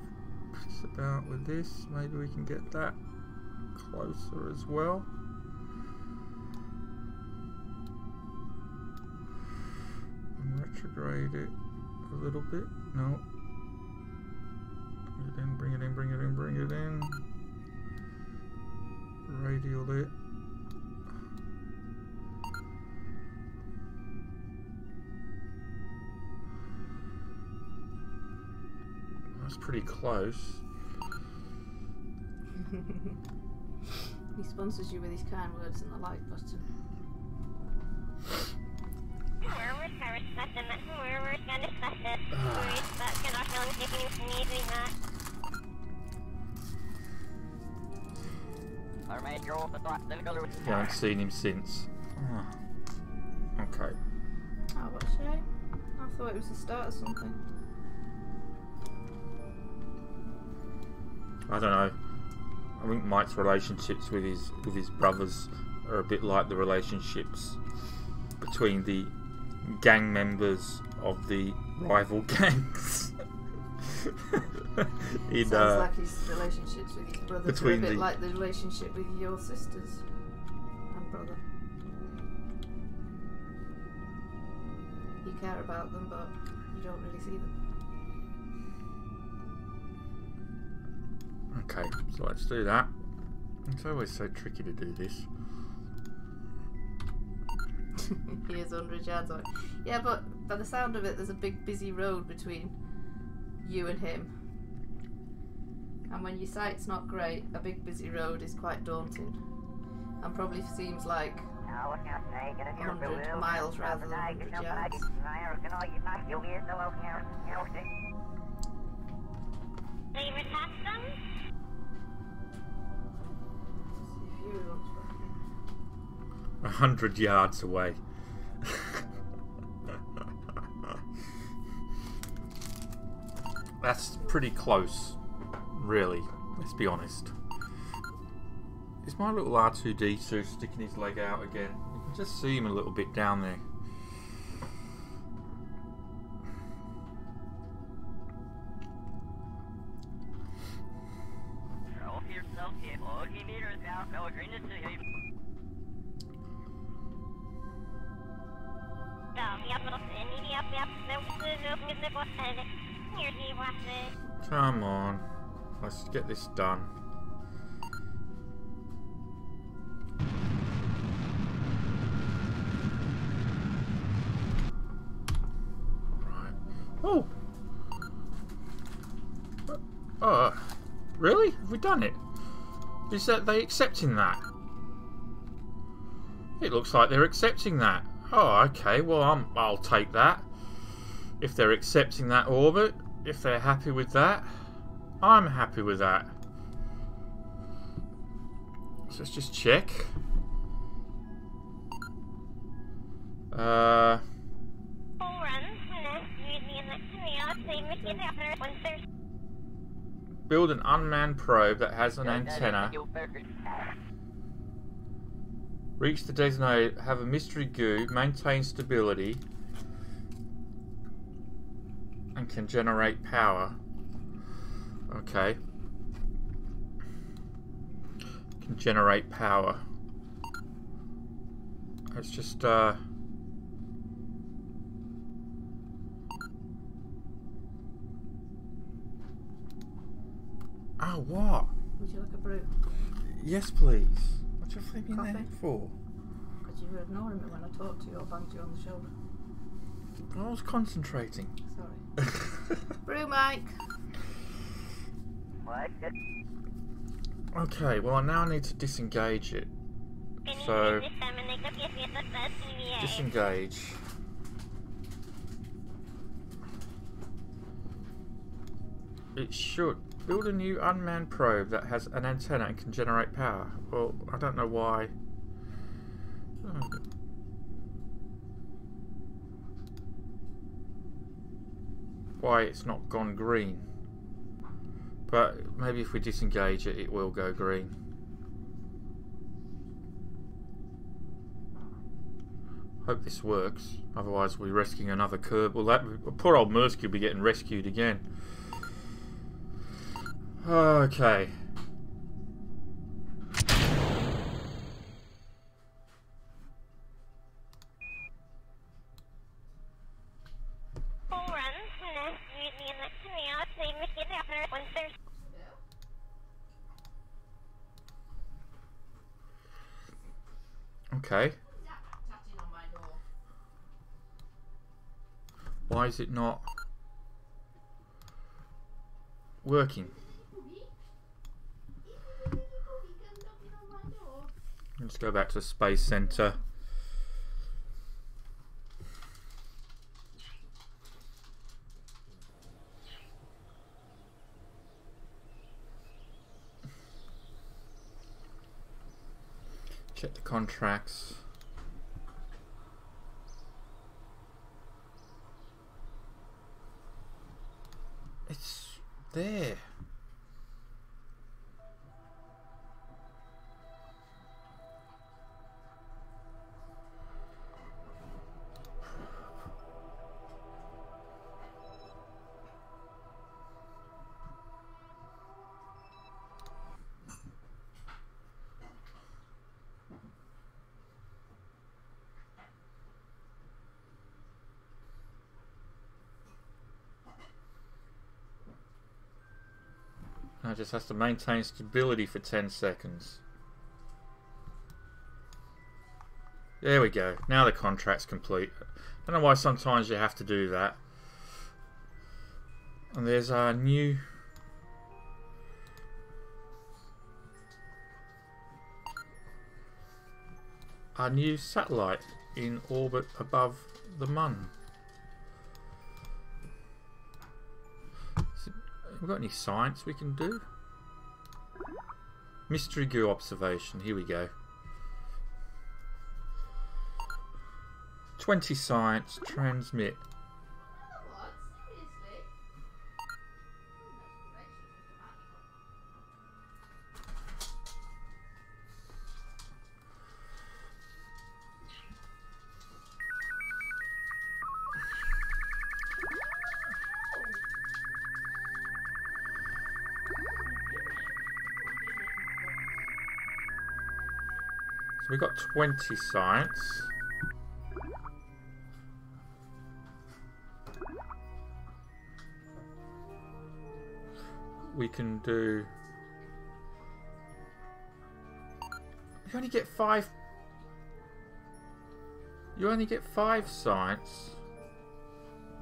what's about with this. Maybe we can get that closer as well. And retrograde it a little bit. No. And then bring it in, bring it in, bring it in. Radial it. That's pretty close. He sponsors you with his kind words and the like button. Yeah, I haven't seen him since. Okay. Oh, what a shame. I thought it was the start of something. I don't know. I think Mike's relationships with his brothers are a bit like the relationships between the gang members of the rival gangs. Sounds like his relationships with his brothers are a bit like the relationship with your sisters and brother. You care about them, but you don't really see them. Okay, so let's do that. It's always so tricky to do this. Here's 100 yards away. Yeah, but by the sound of it, there's a big busy road between you and him. And when your sight's not great, a big busy road is quite daunting. And probably seems like 100 miles rather than 100 yards. Favorite custom? 100 yards away. That's pretty close, really. Let's be honest. Is my little R2D2 sticking his leg out again? You can just see him a little bit down there. Come on, let's get this done. Right. Oh! Really? Have we done it? Is that they accepting that? It looks like they're accepting that. Oh, okay. Well, I'll take that. If they're accepting that orbit, if they're happy with that, I'm happy with that. So let's just check. Build an unmanned probe that has an antenna. Reach the designated, have a mystery goo, maintain stability, and can generate power. Okay. Can generate power. Let's just oh, what? Would you like a brew? Yes, please. What's your flipping name for? Because you were ignoring me when I talked to you or banged you on the shoulder. I was concentrating. Sorry. Brew, Mike. Okay, well now I need to disengage it. So disengage. It should build a new unmanned probe that has an antenna and can generate power. Well, I don't know why. Why it's not gone green. But maybe if we disengage it, it will go green. Hope this works. Otherwise we'll be rescuing another Kerbal. That poor old Mursky will be getting rescued again. Okay. Okay. Why is it not working? Let's go back to the Space Center. Check the contracts. It's there. Now it just has to maintain stability for 10 seconds. There we go. Now the contract's complete. I don't know why sometimes you have to do that. And there's our new satellite in orbit above the Moon. Have we got any science we can do? Mystery goo observation. Here we go. 20 science. Transmit. So we got 20 science. We can do... You only get 5... You only get 5 science.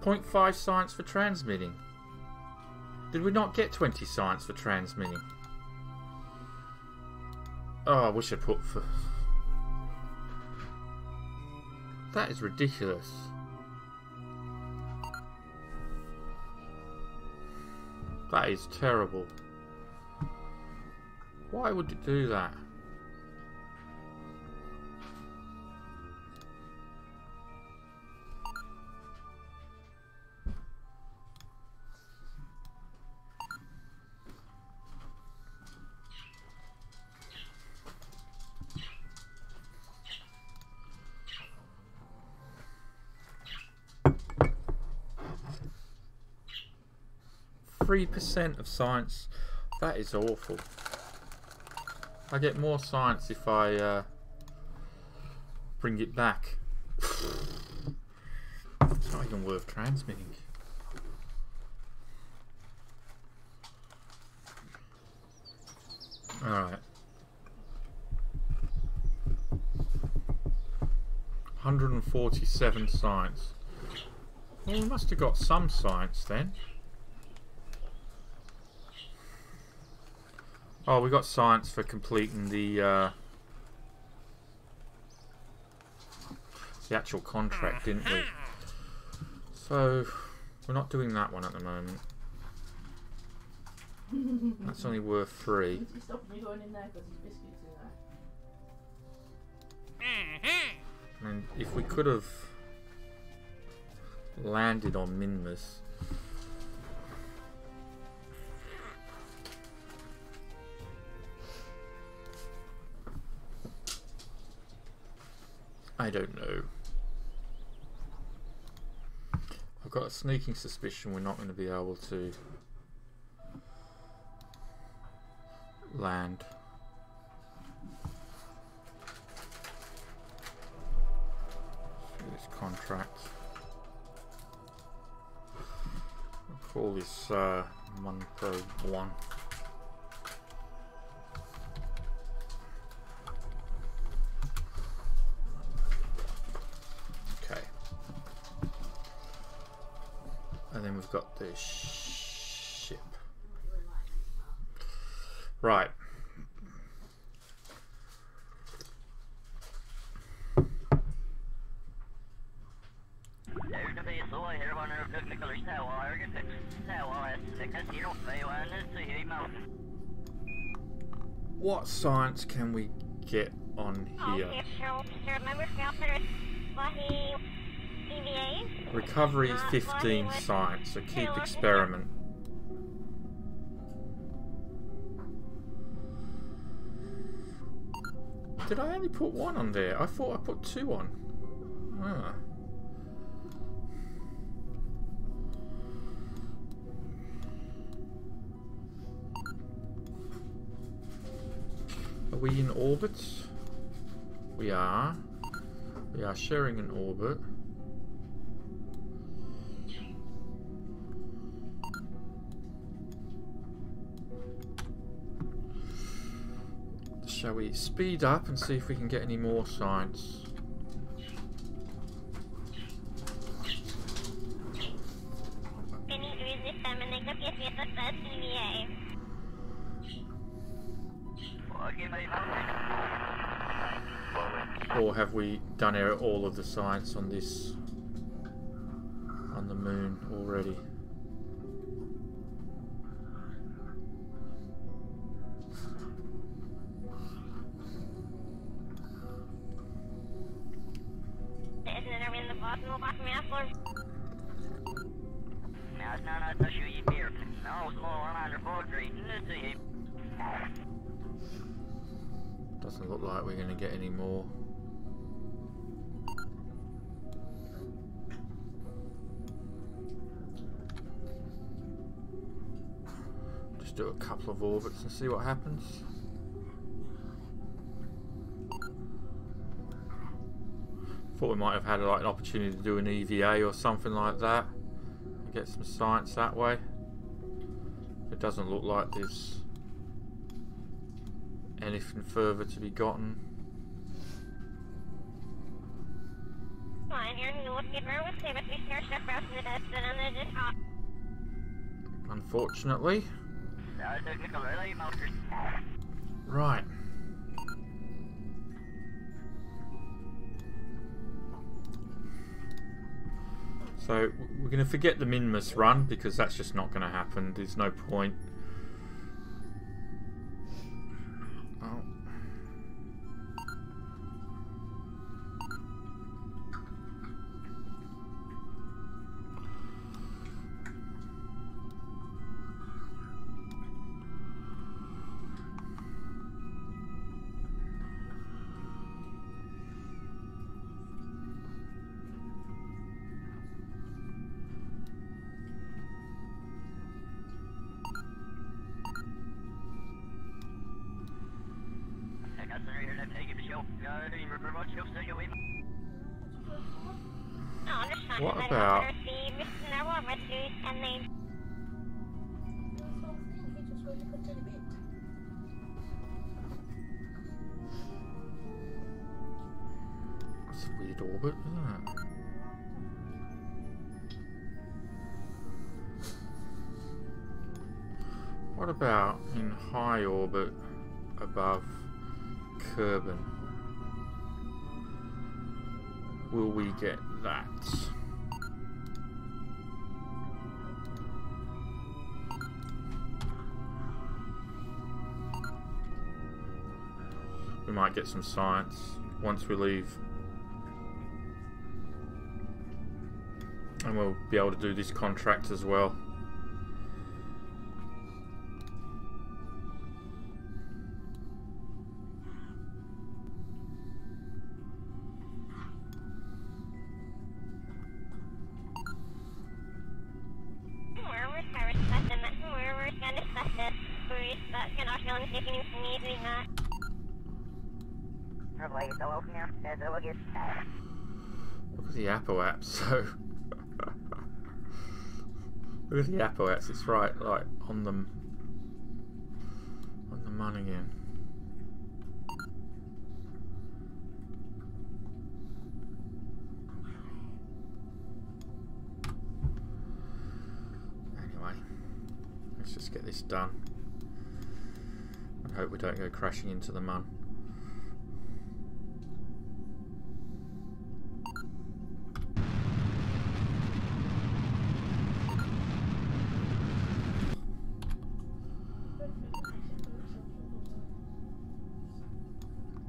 0.5 science for transmitting. Did we not get 20 science for transmitting? Oh, I wish I put for... That is ridiculous. That is terrible. Why would it do that? %3 of science. That is awful. I get more science if I bring it back. It's not even worth transmitting. Alright. 147 science. Well, we must have got some science then. Oh, we got science for completing the actual contract, didn't we? So we're not doing that one at the moment. That's only worth 3. And if we could have landed on Minmus. I don't know. I've got a sneaking suspicion we're not going to be able to land. This contract. I'll call this Monpro 1. And then we've got the ship. Right. What science can we get on here? Recovery is 15 science, so keep experiment. Did I only put one on there? I thought I put two on. Ah. Are we in orbit? We are. We are sharing an orbit. Shall we speed up and see if we can get any more science? Or have we done all of the science on this, on the moon already? Doesn't look like we're going to get any more. Just do a couple of orbits and see what happens. Thought we might have had like an opportunity to do an EVA or something like that and get some science that way. It doesn't look like there's anything further to be gotten. Unfortunately. Right. So we're going to forget the Minmus run because that's just not going to happen. There's no point. Oh. What about that's a weird orbit, isn't it? What about in high orbit above Kerbal? Will we get that? We might get some science once we leave. And we'll be able to do this contract as well. Look at the apoaps, so look at the apoaps, it's right like on the money again. done. I hope we don't go crashing into the mun.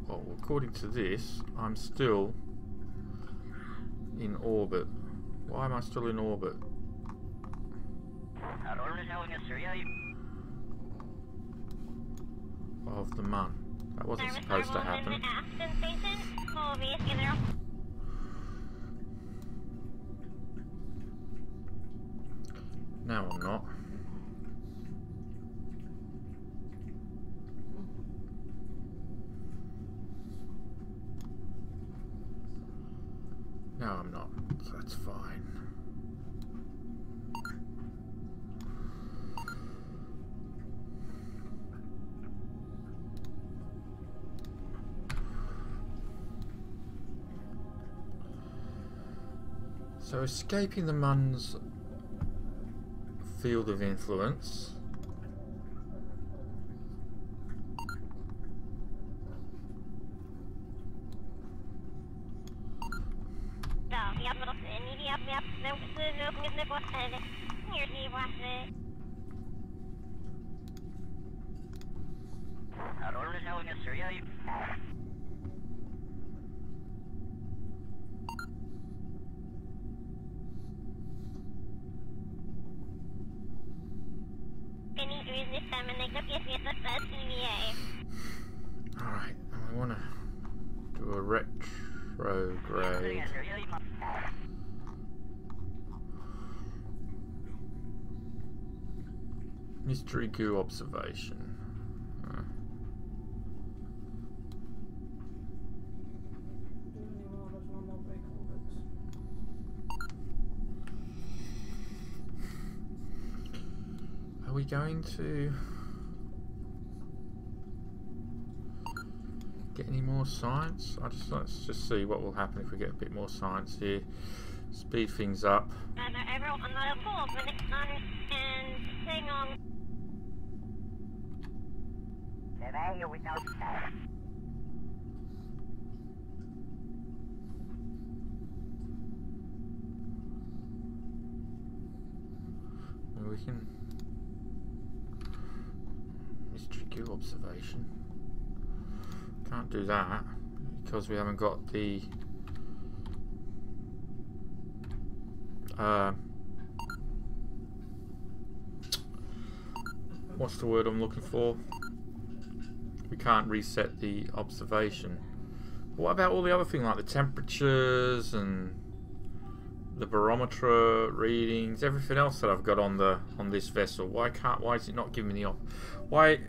Well, according to this, I'm still in orbit. Why am I still in orbit? Of the mun. That wasn't supposed to happen. No, I'm not. No, I'm not. So that's fine. So escaping the mun's field of influence. Alright, I want to do a retrograde. Mystery goo observation. Are we going to get any more science? Let's just see what will happen if we get a bit more science here. Speed things up. And we can mystery goo observation. Can't do that because we haven't got the what's the word I'm looking for? We can't reset the observation. What about all the other things like the temperatures and the barometer readings, everything else that I've got on this vessel? Why is it not giving me the why?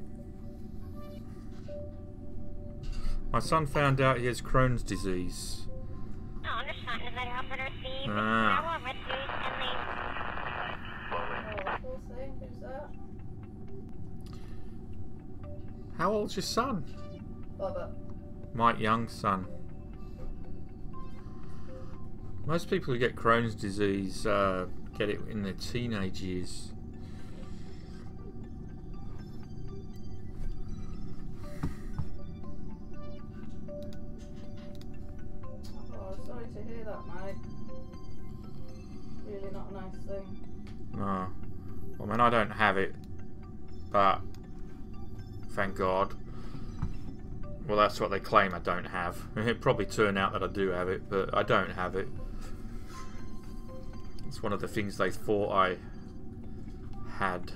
My son found out he has Crohn's disease. Ah. How old's your son? Bubba. My young son. Most people who get Crohn's disease get it in their teenage years. Oh, sorry to hear that, mate. Really not a nice thing. No. Well, I mean, I don't have it, but thank God. Well, that's what they claim I don't have. It'd probably turn out that I do have it, but I don't have it. It's one of the things they thought I had.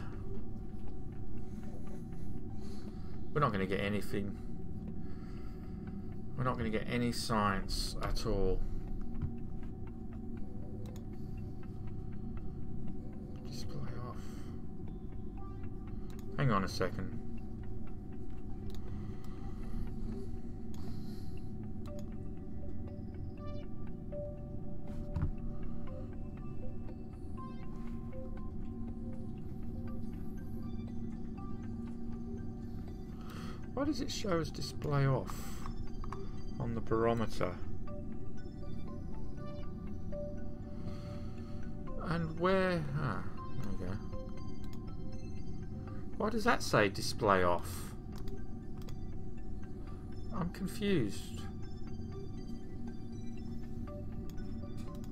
We're not going to get anything. We're not going to get any science at all. Display off. Hang on a second. Why does it show as display off on the barometer? And where? Ah, there we go. Why does that say display off? I'm confused.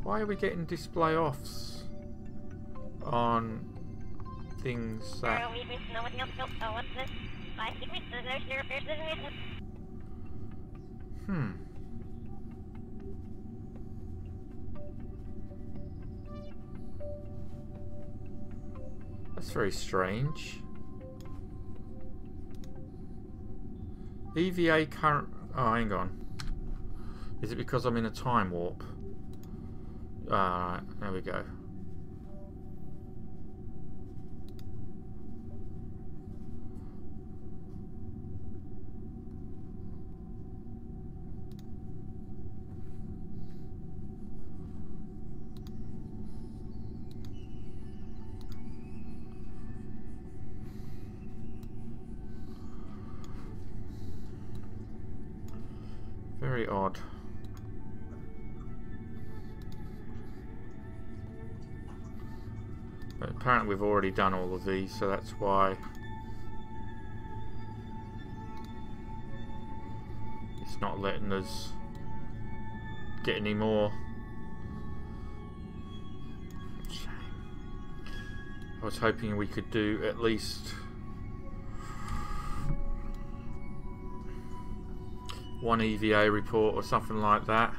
Why are we getting display offs on things that... That's very strange. EVA current... Oh, hang on. Is it because I'm in a time warp? Alright, there we go. Very odd. But apparently we've already done all of these, so that's why it's not letting us get any more. Shame. I was hoping we could do at least one EVA report or something like that.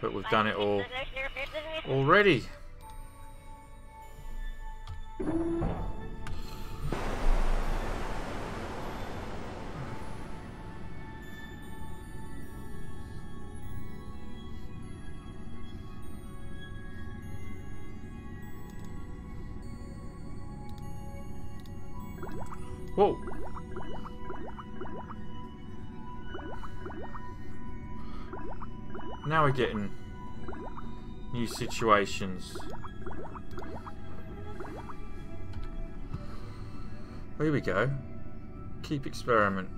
But we've done it all already. Whoa. Now we're getting new situations. Here we go. Keep experiment.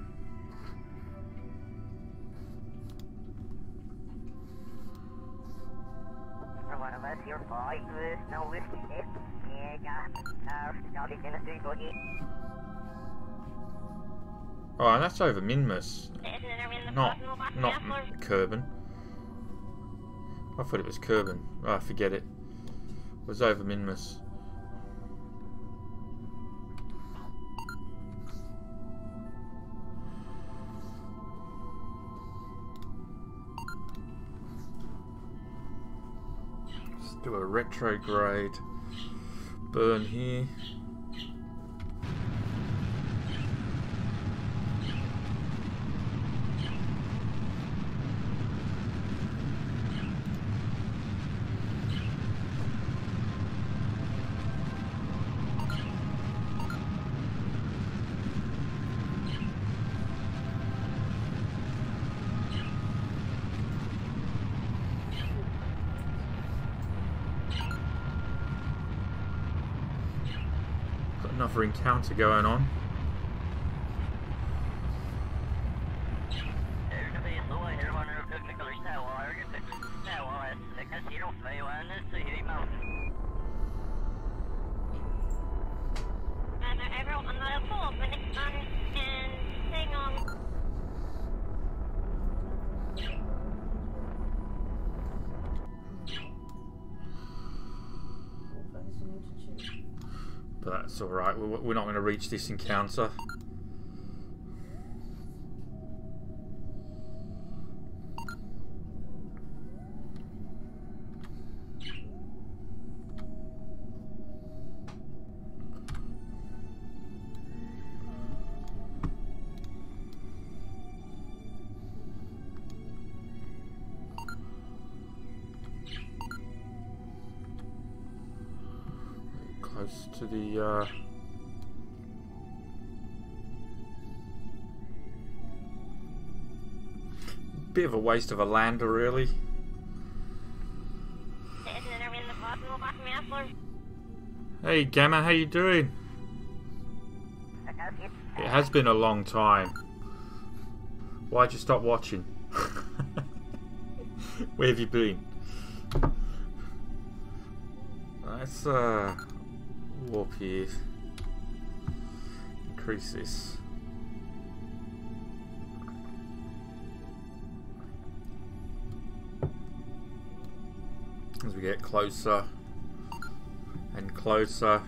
Oh, that's over Minmus. Not Kerbal. I thought it was Kerbal. Oh, forget it. It was over Minmus. Let's do a retrograde burn here. Another encounter going on. But that's alright, we're not going to reach this encounter. Close to the bit of a waste of a lander, really. Hey Gamma, how you doing? It has been a long time. Why'd you stop watching? Where have you been? Let's warp here. Increase this. As we get closer and closer.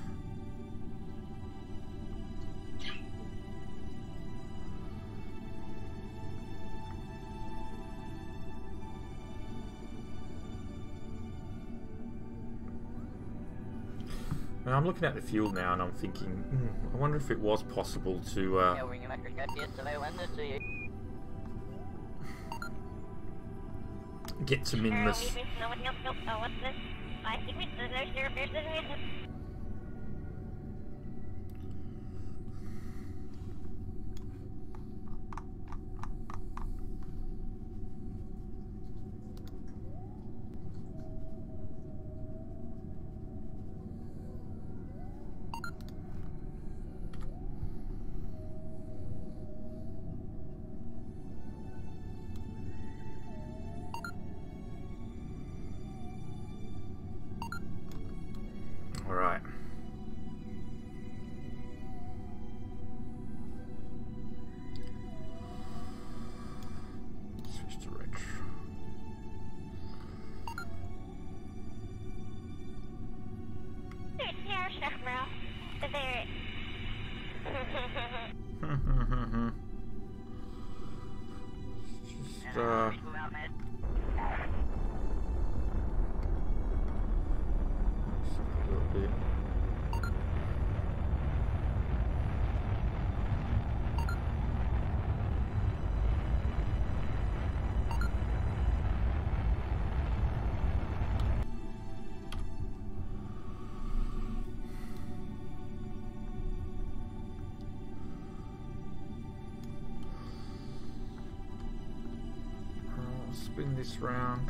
Now I'm looking at the fuel now and I'm thinking, I wonder if it was possible to get to Minmus. Alright. Switch to retro. Just a little bit. I'll spin this round.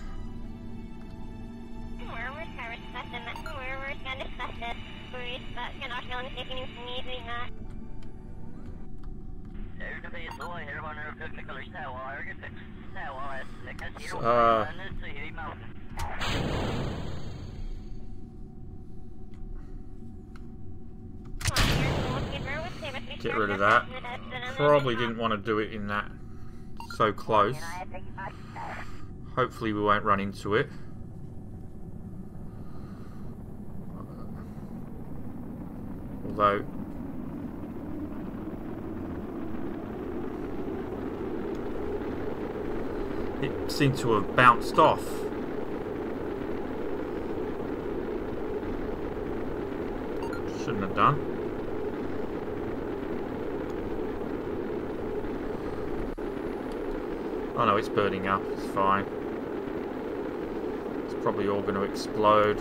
Get rid of that. Probably didn't want to do it in that so close. Hopefully we won't run into it. Although it seemed to have bounced off. Shouldn't have done. Oh no, it's burning up, it's fine. It's probably all going to explode.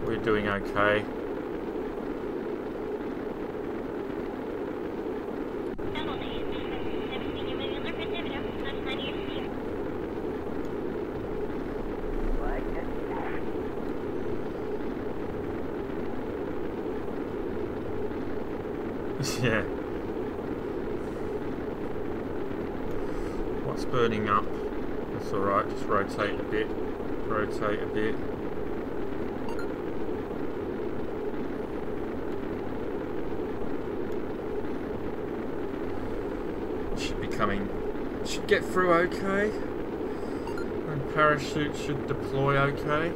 We're doing okay. Yeah. What's burning up? That's alright, just rotate a bit. Rotate a bit. Should be coming. Should get through okay. And parachute should deploy okay.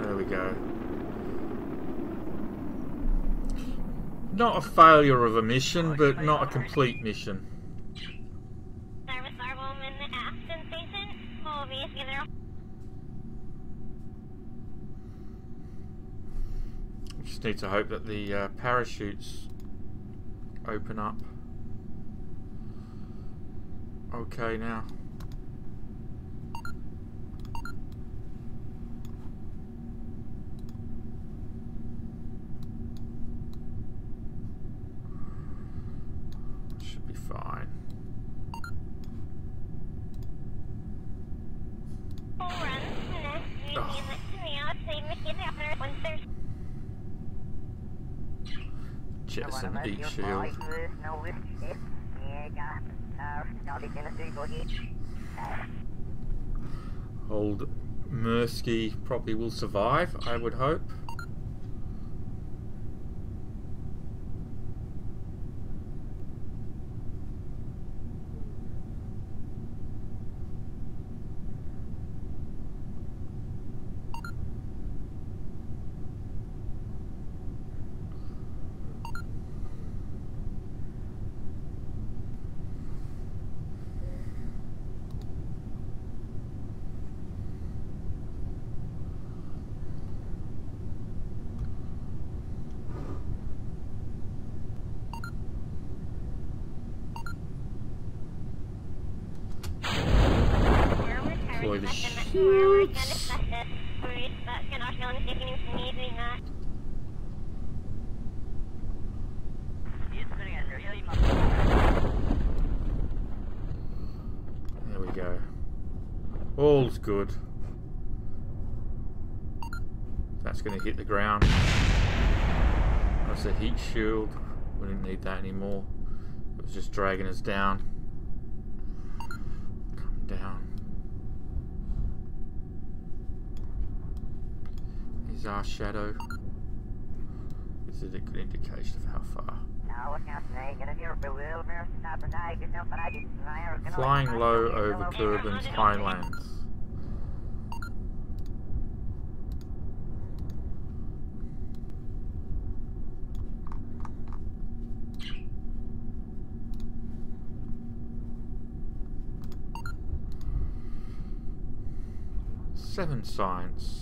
There we go. Not a failure of a mission, but not a complete mission. Just need to hope that the parachutes open up okay now. Should be fine. Jettison heat shield. Old Mursky probably will survive, I would hope. Deploy the shields. There we go. All's good. That's going to hit the ground. That's a heat shield. We didn't need that anymore. It was just dragging us down. Come down. Is our shadow? Is it a good indication of how far? Flying low over Kerbal's highlands. Seven science.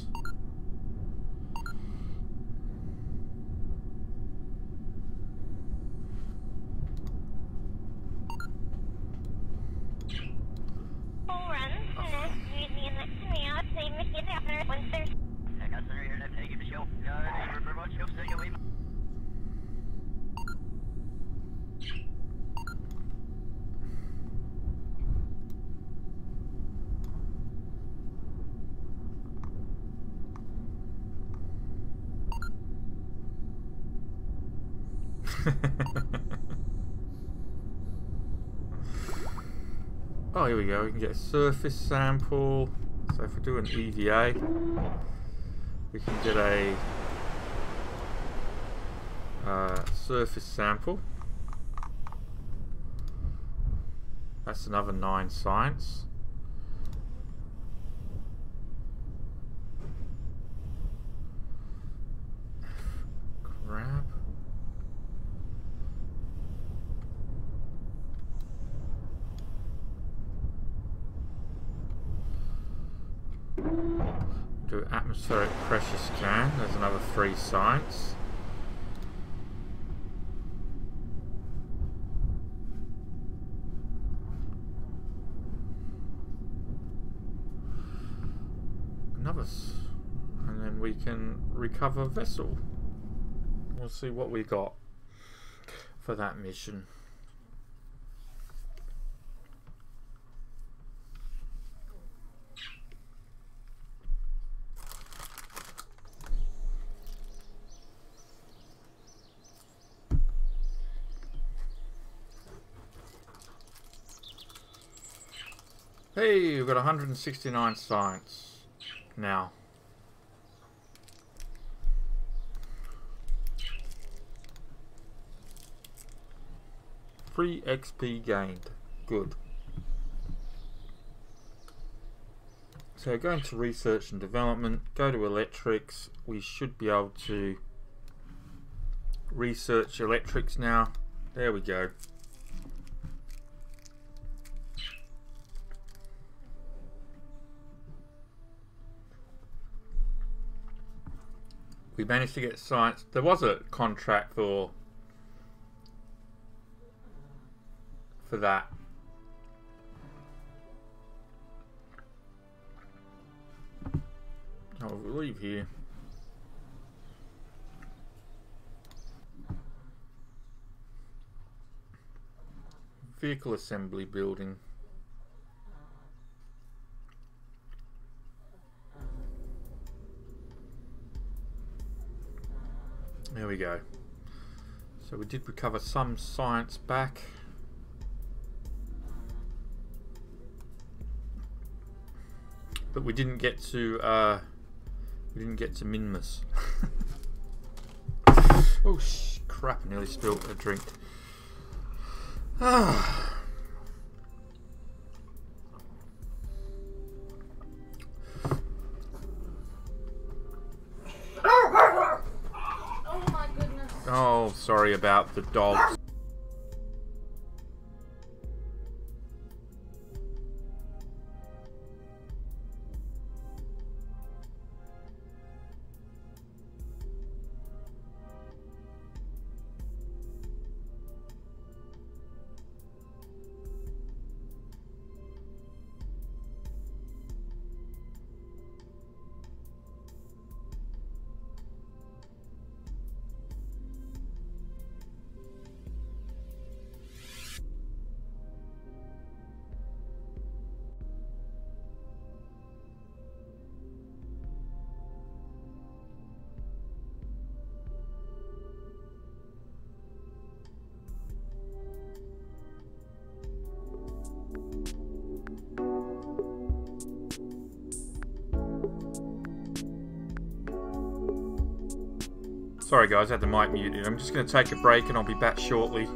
Oh, here we go. We can get a surface sample. So if we do an EVA, we can get a surface sample. That's another 9 science. Grab. Do atmospheric pressure scan. There's another 3 science. And then we can recover vessel. We'll see what we got for that mission. Hey, we've got 169 science now. Free XP gained. Good. So go into research and development, go to electrics. We should be able to research electrics now. There we go. We managed to get science. There was a contract for that. I'll leave here. Vehicle assembly building. There we go. So we did recover some science back. But we didn't get to Minmus. Oh crap! I nearly spilled a drink. Ah. Oh my goodness. Oh, sorry about the dogs. Sorry guys, I had the mic muted. I'm just going to take a break and I'll be back shortly.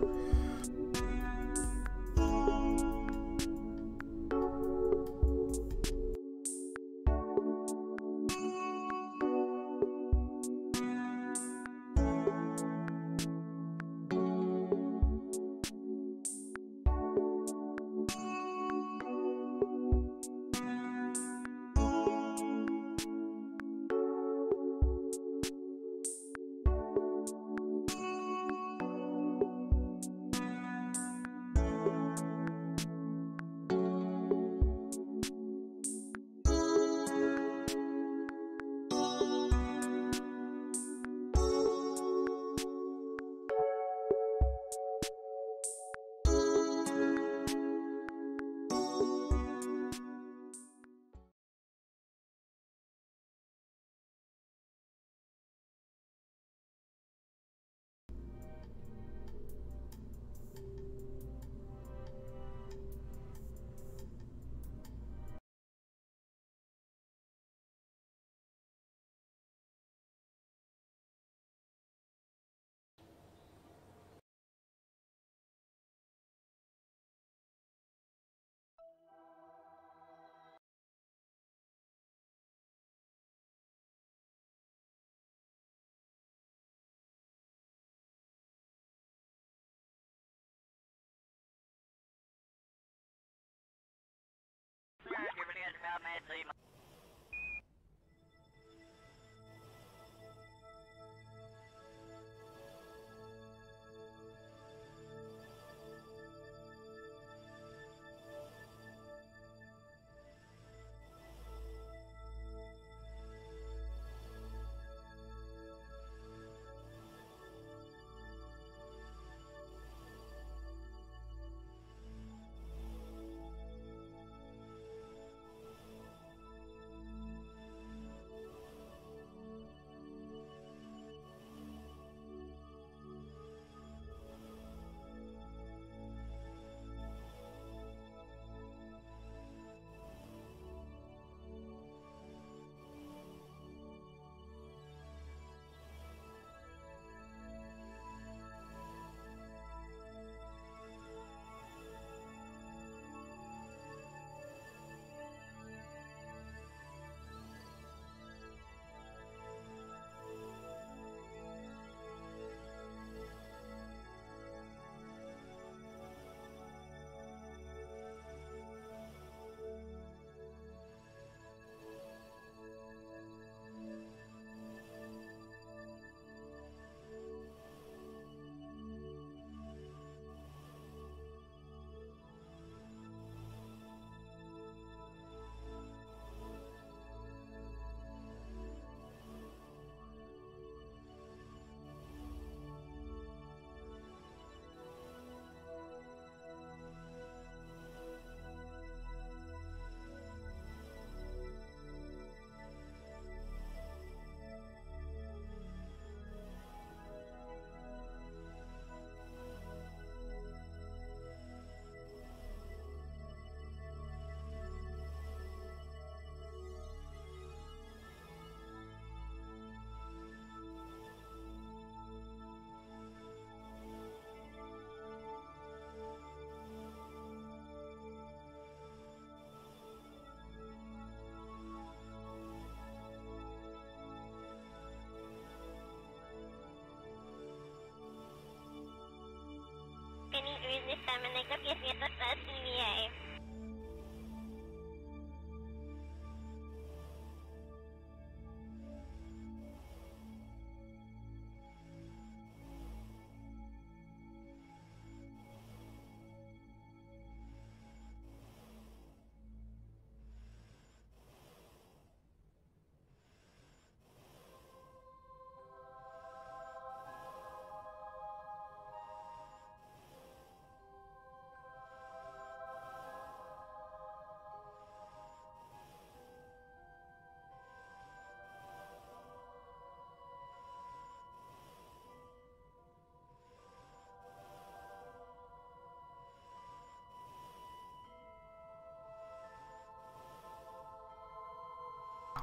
system and they copies me at the EVA.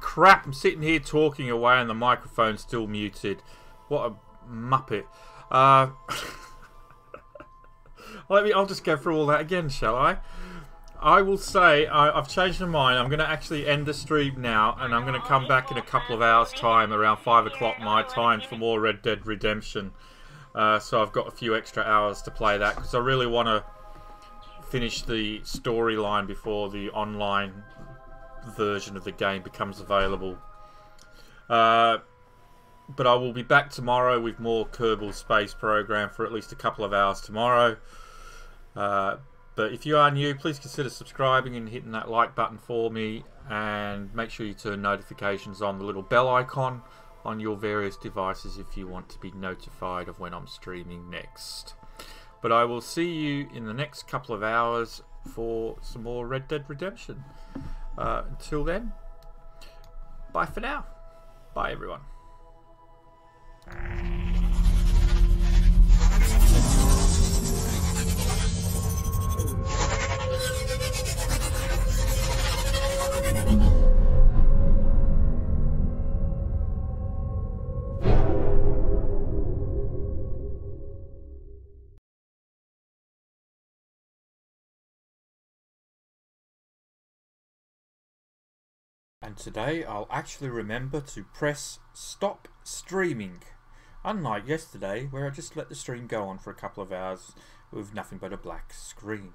Crap, I'm sitting here talking away and the microphone's still muted. What a muppet. I'll just go through all that again, shall I? I will say I've changed my mind. I'm going to actually end the stream now, and I'm going to come back in a couple of hours' time, around 5 o'clock my time, for more Red Dead Redemption. So I've got a few extra hours to play that, because I really want to finish the storyline before the online version of the game becomes available. But I will be back tomorrow with more Kerbal Space Program for at least a couple of hours tomorrow. But if you are new, please consider subscribing and hitting that like button for me, and make sure you turn notifications on, the little bell icon on your various devices if you want to be notified of when I'm streaming next. But I will see you in the next couple of hours for some more Red Dead Redemption. Until then, bye for now. Bye everyone. And today I'll actually remember to press stop streaming. Unlike yesterday, where I just let the stream go on for a couple of hours with nothing but a black screen.